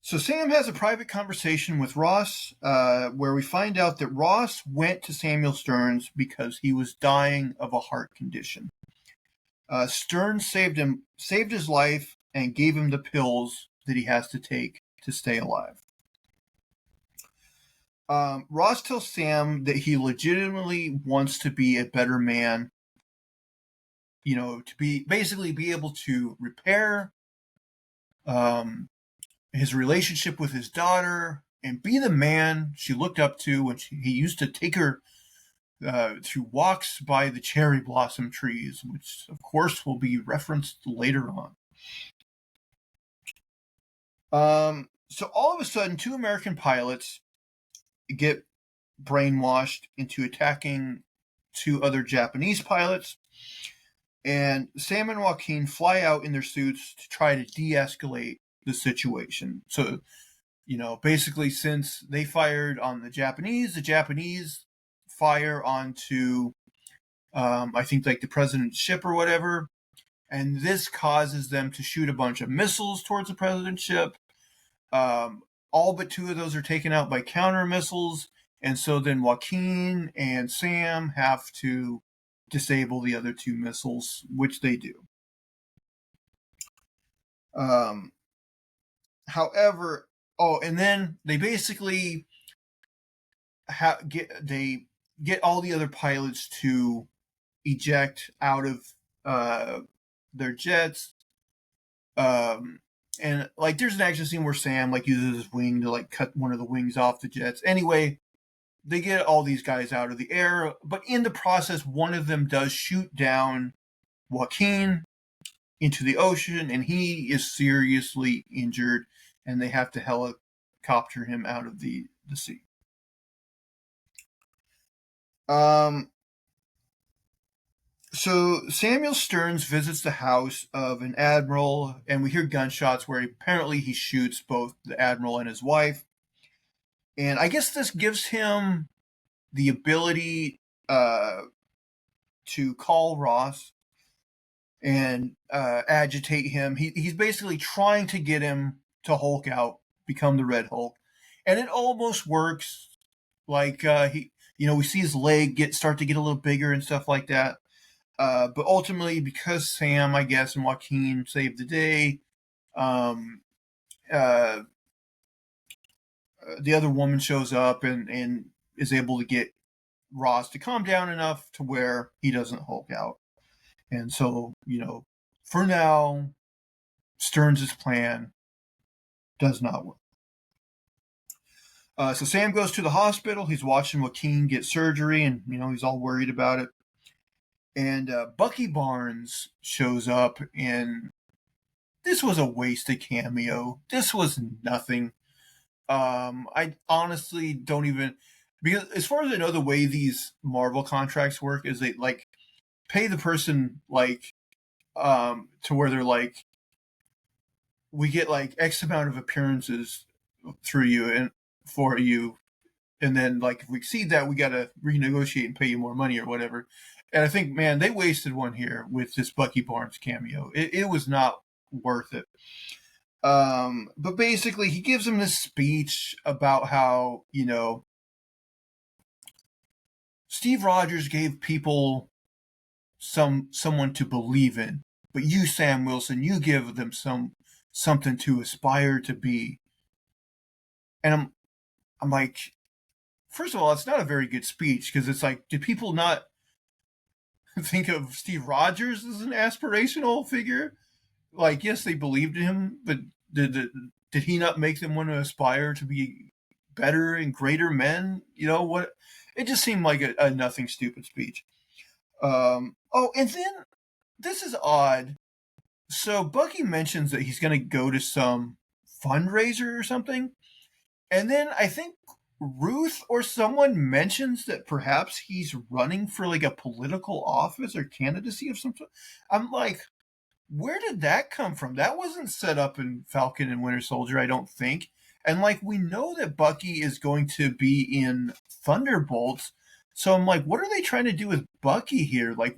So Sam has a private conversation with Ross, where we find out that Ross went to Samuel Stearns because he was dying of a heart condition. Stearns saved his life, and gave him the pills that he has to take to stay alive. Ross tells Sam that he legitimately wants to be a better man, to be able to repair his relationship with his daughter and be the man she looked up to when he used to take her through walks by the cherry blossom trees, which of course will be referenced later on. So all of a sudden, two American pilots get brainwashed into attacking two other Japanese pilots, and Sam and Joaquin fly out in their suits to try to de-escalate the situation. So, basically, since they fired on the Japanese fire onto, I think, like the president's ship or whatever, and this causes them to shoot a bunch of missiles towards the president's ship. All but two of those are taken out by counter missiles, and so then Joaquin and Sam have to disable the other two missiles, which they do. However, and then they basically get all the other pilots to eject out of their jets. And like there's an action scene where Sam like uses his wing to like cut one of the wings off the jets. Anyway, they get all these guys out of the air, but in the process, one of them does shoot down Joaquin into the ocean, and he is seriously injured, and they have to helicopter him out of the sea. So Samuel Stearns visits the house of an admiral, and we hear gunshots where apparently he shoots both the admiral and his wife. And I guess this gives him the ability to call Ross and agitate him. He's basically trying to get him to Hulk out, become the Red Hulk, and it almost works. Like we see his leg start to get a little bigger and stuff like that. But ultimately, because Sam, I guess, and Joaquin saved the day, the other woman shows up and is able to get Ross to calm down enough to where he doesn't Hulk out. And so, for now, Stearns' plan does not work. So Sam goes to the hospital. He's watching Joaquin get surgery, and he's all worried about it. And Bucky Barnes shows up, and this was a wasted cameo. This was nothing. I honestly don't even. because as far as I know, the way these Marvel contracts work is they like pay the person like to where they're like, we get like X amount of appearances through you and for you, and then like if we exceed that, we got to renegotiate and pay you more money or whatever. And I think, man, they wasted one here with this Bucky Barnes cameo. It was not worth it. But basically, he gives him this speech about how, Steve Rogers gave people someone to believe in, but you, Sam Wilson, you give them something to aspire to be. And I'm like, first of all, it's not a very good speech because it's like, did people not think of Steve Rogers as an aspirational figure? Like, yes, they believed in him, but did he not make them want to aspire to be better and greater men? You know what? It just seemed like a nothing stupid speech. Oh, and then this is odd. So Bucky mentions that he's going to go to some fundraiser or something, and then I think Ruth or someone mentions that perhaps he's running for like a political office or candidacy of some sort. I'm like, where did that come from? That wasn't set up in Falcon and Winter Soldier, I don't think. And like, we know that Bucky is going to be in Thunderbolts. So I'm like, what are they trying to do with Bucky here? Like,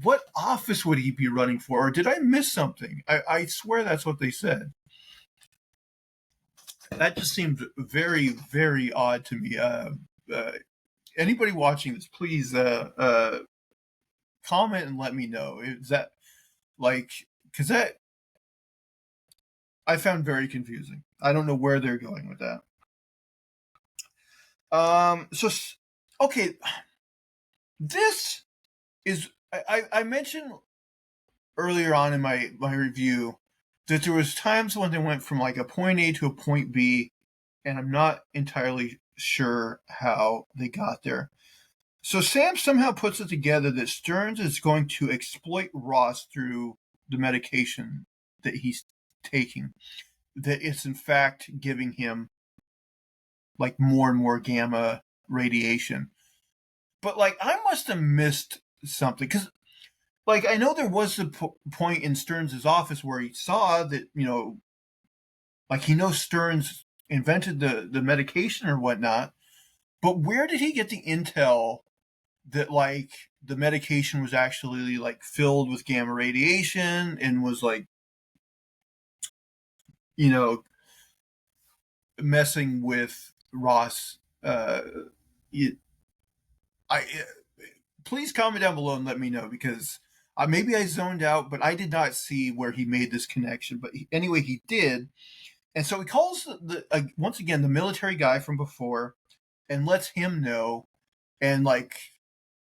what office would he be running for? Or did I miss something? I swear that's what they said. That just seemed very, very odd to me. Anybody watching this, please comment and let me know. Is that like, because that I found very confusing. I don't know where they're going with that. So okay, this is I mentioned earlier on in my review that there was times when they went from like a point A to a point B, and I'm not entirely sure how they got there. So Sam somehow puts it together that Stearns is going to exploit Ross through the medication that he's taking. That it's in fact giving him like more and more gamma radiation. But like I must have missed something because like I know there was a point in Stearns' office where he saw that like he knows Stearns invented the medication or whatnot. But where did he get the intel that like the medication was actually like filled with gamma radiation and was like you know messing with Ross? You, I please comment down below and let me know because maybe I zoned out, but I did not see where he made this connection. But anyway, he did, and so he calls once again the military guy from before and lets him know, and like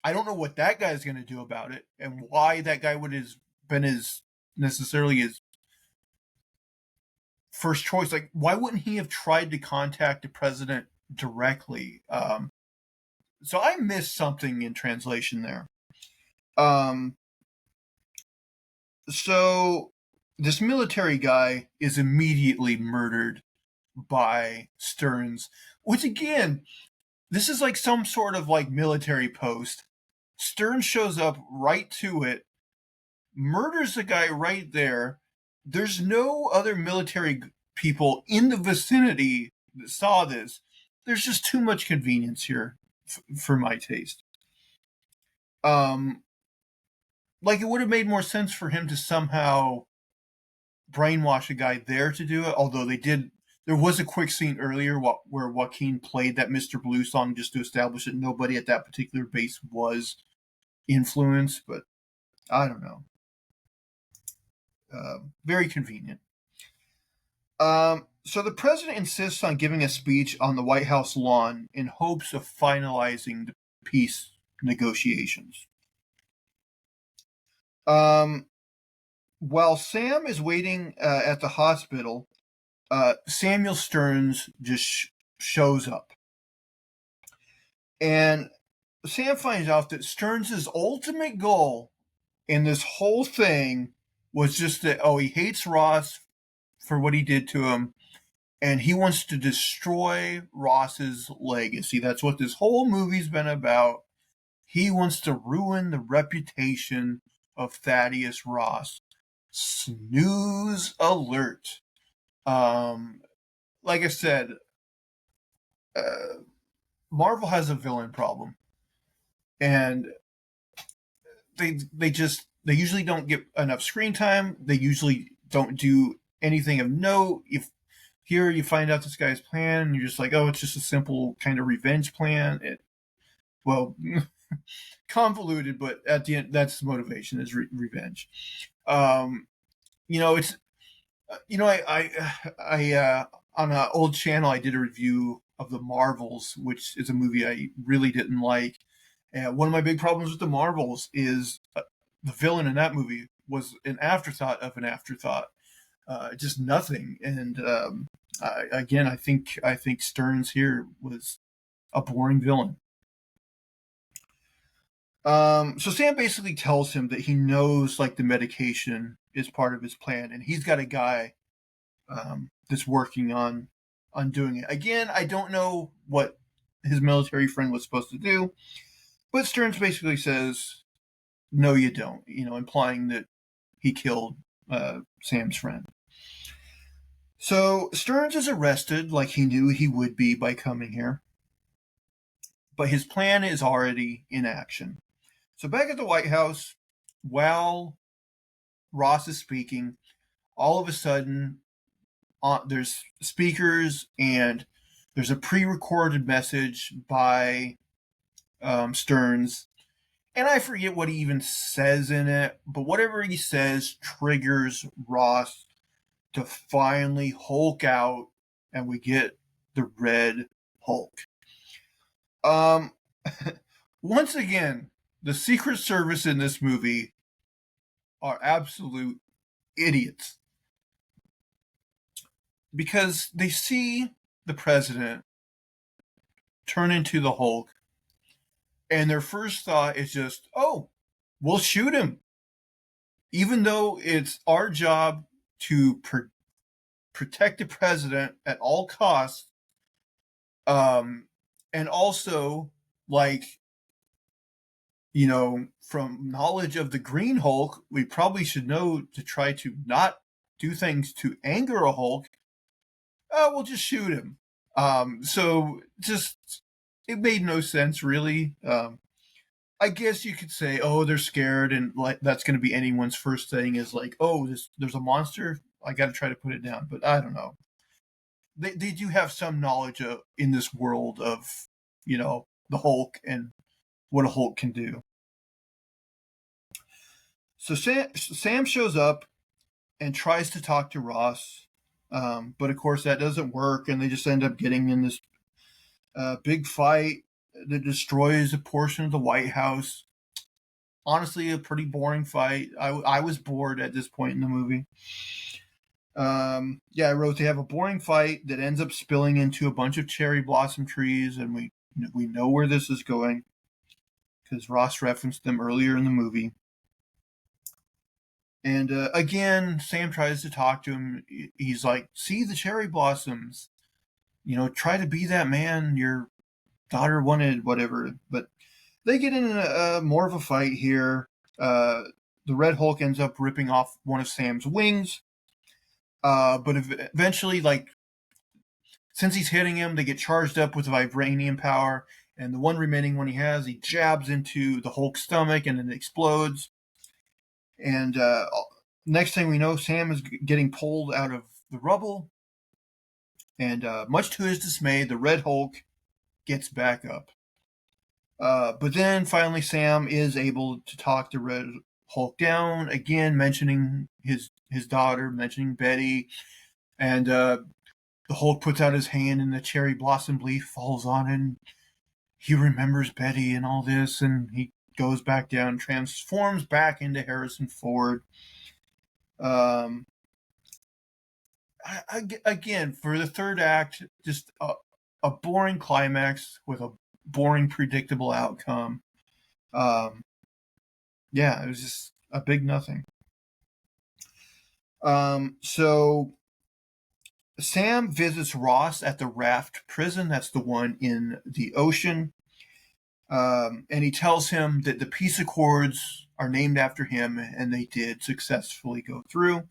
I don't know what that guy's going to do about it, and why that guy would have been necessarily his first choice. Like, why wouldn't he have tried to contact the president directly? So I missed something in translation there. So this military guy is immediately murdered by Stearns, which again, this is like some sort of like military post. Stearns shows up right to it, murders the guy right there. There's no other military people in the vicinity that saw this. There's just too much convenience here for my taste. Like it would have made more sense for him to somehow brainwash a guy there to do it. Although they did, there was a quick scene earlier where Joaquin played that Mr. Blue song just to establish that nobody at that particular base was influenced. But I don't know. Very convenient. So the president insists on giving a speech on the White House lawn in hopes of finalizing the peace negotiations. While Sam is waiting at the hospital, Samuel Stearns just shows up. And Sam finds out that Stearns' ultimate goal in this whole thing was just that, he hates Ross for what he did to him, and he wants to destroy Ross's legacy. That's what this whole movie's been about. He wants to ruin the reputation of Thaddeus Ross. Snooze alert. Like I said, uh, Marvel has a villain problem, and they usually don't get enough screen time. They usually don't do anything of note. If here you find out this guy's plan, and you're just like, oh, it's just a simple kind of revenge plan. Well, convoluted, but at the end, that's the motivation is revenge. Um, it's I on an old channel I did a review of the Marvels, which is a movie I really didn't like. And one of my big problems with the Marvels is the villain in that movie was an afterthought of an afterthought, just nothing. And again, I think Stearns here was a boring villain. So Sam basically tells him that he knows like the medication is part of his plan, and he's got a guy that's working on doing it. Again, I don't know what his military friend was supposed to do, but Stearns basically says, "No, you don't," implying that he killed Sam's friend. So Stearns is arrested like he knew he would be by coming here, but his plan is already in action. So back at the White House, while Ross is speaking, all of a sudden there's speakers and there's a pre-recorded message by Stearns, and I forget what he even says in it, but whatever he says triggers Ross to finally Hulk out, and we get the Red Hulk. Um, once again, the Secret Service in this movie are absolute idiots because they see the president turn into the Hulk, and their first thought is just, oh, we'll shoot him. Even though it's our job to protect the president at all costs, and also, like, from knowledge of the Green Hulk, we probably should know to try to not do things to anger a Hulk. We'll just shoot him. So just it made no sense really. I guess you could say, oh, they're scared, and like that's going to be anyone's first thing is like, oh, there's a monster. I got to try to put it down, but I don't know. They do have some knowledge in this world of the Hulk and what a Hulk can do. So Sam shows up and tries to talk to Ross, but of course that doesn't work, and they just end up getting in this big fight that destroys a portion of the White House. Honestly, a pretty boring fight. I was bored at this point in the movie. I wrote they have a boring fight that ends up spilling into a bunch of cherry blossom trees, and we know where this is going because Ross referenced them earlier in the movie. And again, Sam tries to talk to him. He's like, see the cherry blossoms. Try to be that man your daughter wanted, whatever. But they get in more of a fight here. The Red Hulk ends up ripping off one of Sam's wings. But eventually, like, since he's hitting him, they get charged up with vibranium power. And the one remaining one he has, he jabs into the Hulk's stomach and it explodes. And next thing we know, Sam is getting pulled out of the rubble. And much to his dismay, the Red Hulk gets back up. But then finally, Sam is able to talk the Red Hulk down, again mentioning his daughter, mentioning Betty. And the Hulk puts out his hand and the cherry blossom leaf falls on it. And he remembers Betty and all this, and he goes back down, transforms back into Harrison Ford. Again, for the third act, just a boring climax with a boring, predictable outcome. It was just a big nothing. So Sam visits Ross at the Raft prison. That's the one in the ocean. And he tells him that the peace accords are named after him, and they did successfully go through.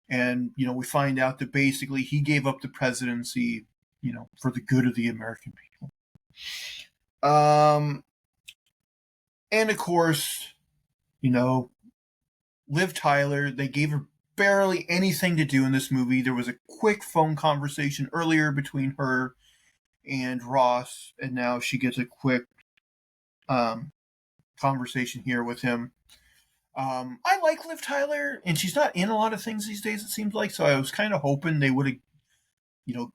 And, we find out that basically he gave up the presidency, for the good of the American people. And of course, Liv Tyler, they gave her barely anything to do in this movie. There was a quick phone conversation earlier between her and Ross, and now she gets a quick conversation here with him. I like Liv Tyler, and she's not in a lot of things these days, it seems like, so I was kind of hoping they would have,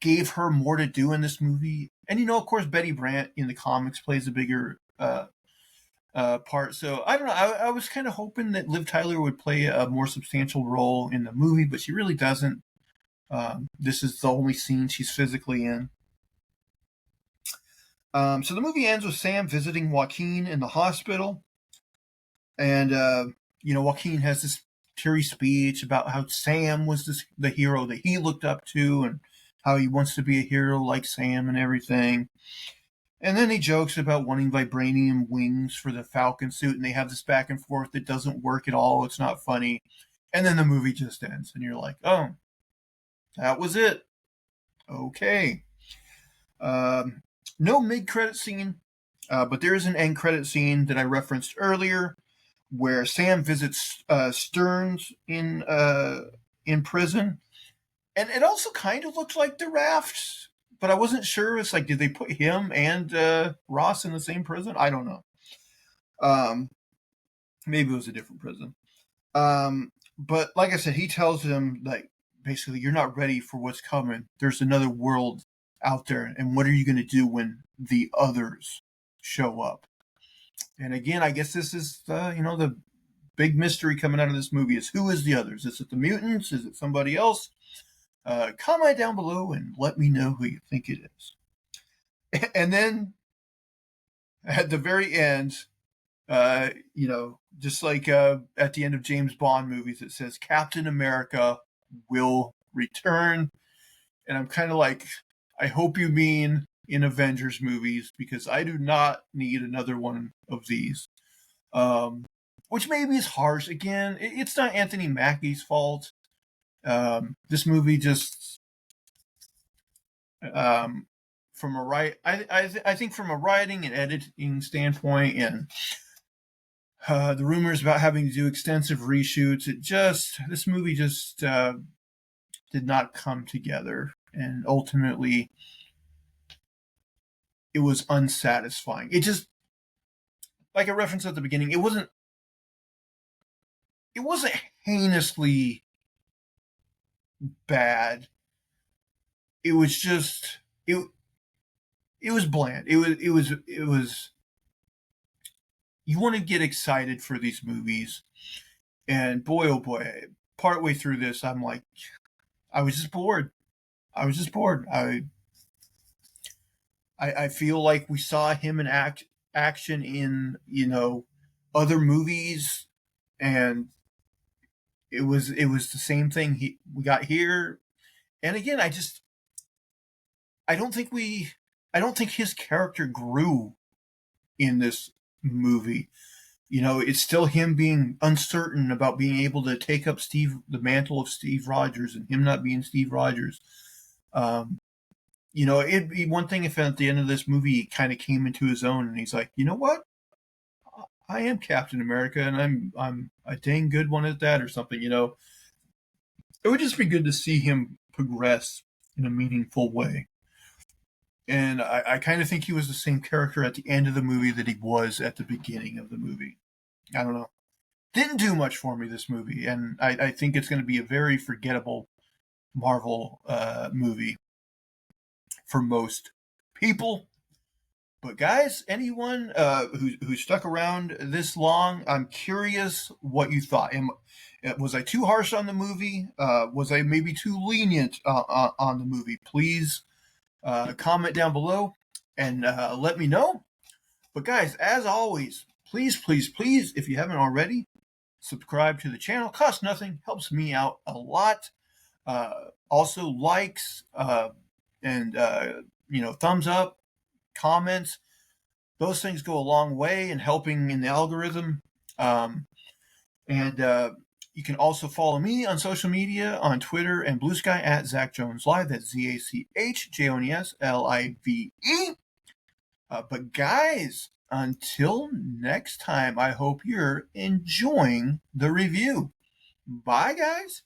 gave her more to do in this movie. And, of course, Betty Brant in the comics plays a bigger part. So, I don't know, I was kind of hoping that Liv Tyler would play a more substantial role in the movie, but she really doesn't. This is the only scene she's physically in. So the movie ends with Sam visiting Joaquin in the hospital. And, Joaquin has this teary speech about how Sam was the hero that he looked up to and how he wants to be a hero like Sam and everything. And then he jokes about wanting vibranium wings for the Falcon suit, and they have this back and forth that doesn't work at all. It's not funny. And then the movie just ends, and you're like, oh, that was it. Okay. No mid-credit scene, but there is an end credit scene that I referenced earlier, where Sam visits Stearns in prison, and it also kind of looks like the Raft, but I wasn't sure. It's like, did they put him and Ross in the same prison? I don't know. Maybe it was a different prison. But like I said, he tells him, like, basically, you're not ready for what's coming. There's another world out there, and what are you going to do when the others show up? And again, I guess this is, the big mystery coming out of this movie is, who is the others? Is it the mutants? Is it somebody else? Comment down below and let me know who you think it is. And then at the very end, just like at the end of James Bond movies, it says Captain America will return. And I'm kind of like, I hope you mean in Avengers movies, because I do not need another one of these. Which maybe is harsh. Again, it's not Anthony Mackie's fault. This movie just, from a I think from a writing and editing standpoint, and the rumors about having to do extensive reshoots, this movie just did not come together, and ultimately it was unsatisfying. It just, like I referenced at the beginning, it wasn't heinously bad. It was just, it was bland. It was you want to get excited for these movies, and boy, oh boy, partway through this, I'm like, I was just bored. I feel like we saw him in action in, other movies, and it was the same thing we got here. And again, I don't think his character grew in this movie. It's still him being uncertain about being able to take up the mantle of Steve Rogers, and him not being Steve Rogers. It'd be one thing if at the end of this movie he kind of came into his own, and he's like, you know what? I am Captain America, and I'm a dang good one at that, or something. It would just be good to see him progress in a meaningful way. And I kind of think he was the same character at the end of the movie that he was at the beginning of the movie. I don't know. Didn't do much for me, this movie, and I think it's going to be a very forgettable Marvel movie for most people. But guys, anyone who stuck around this long, I'm curious what you thought. Was I too harsh on the movie? Was I maybe too lenient on the movie? Please comment down below and let me know. But guys, as always, please, if you haven't already, subscribe to the channel. Costs nothing, helps me out a lot. Also, likes and thumbs up, comments. Those things go a long way in helping in the algorithm. And you can also follow me on social media on Twitter and Blue Sky at Zach Jones Live. That's ZachJonesLive. But guys, until next time, I hope you're enjoying the review. Bye, guys.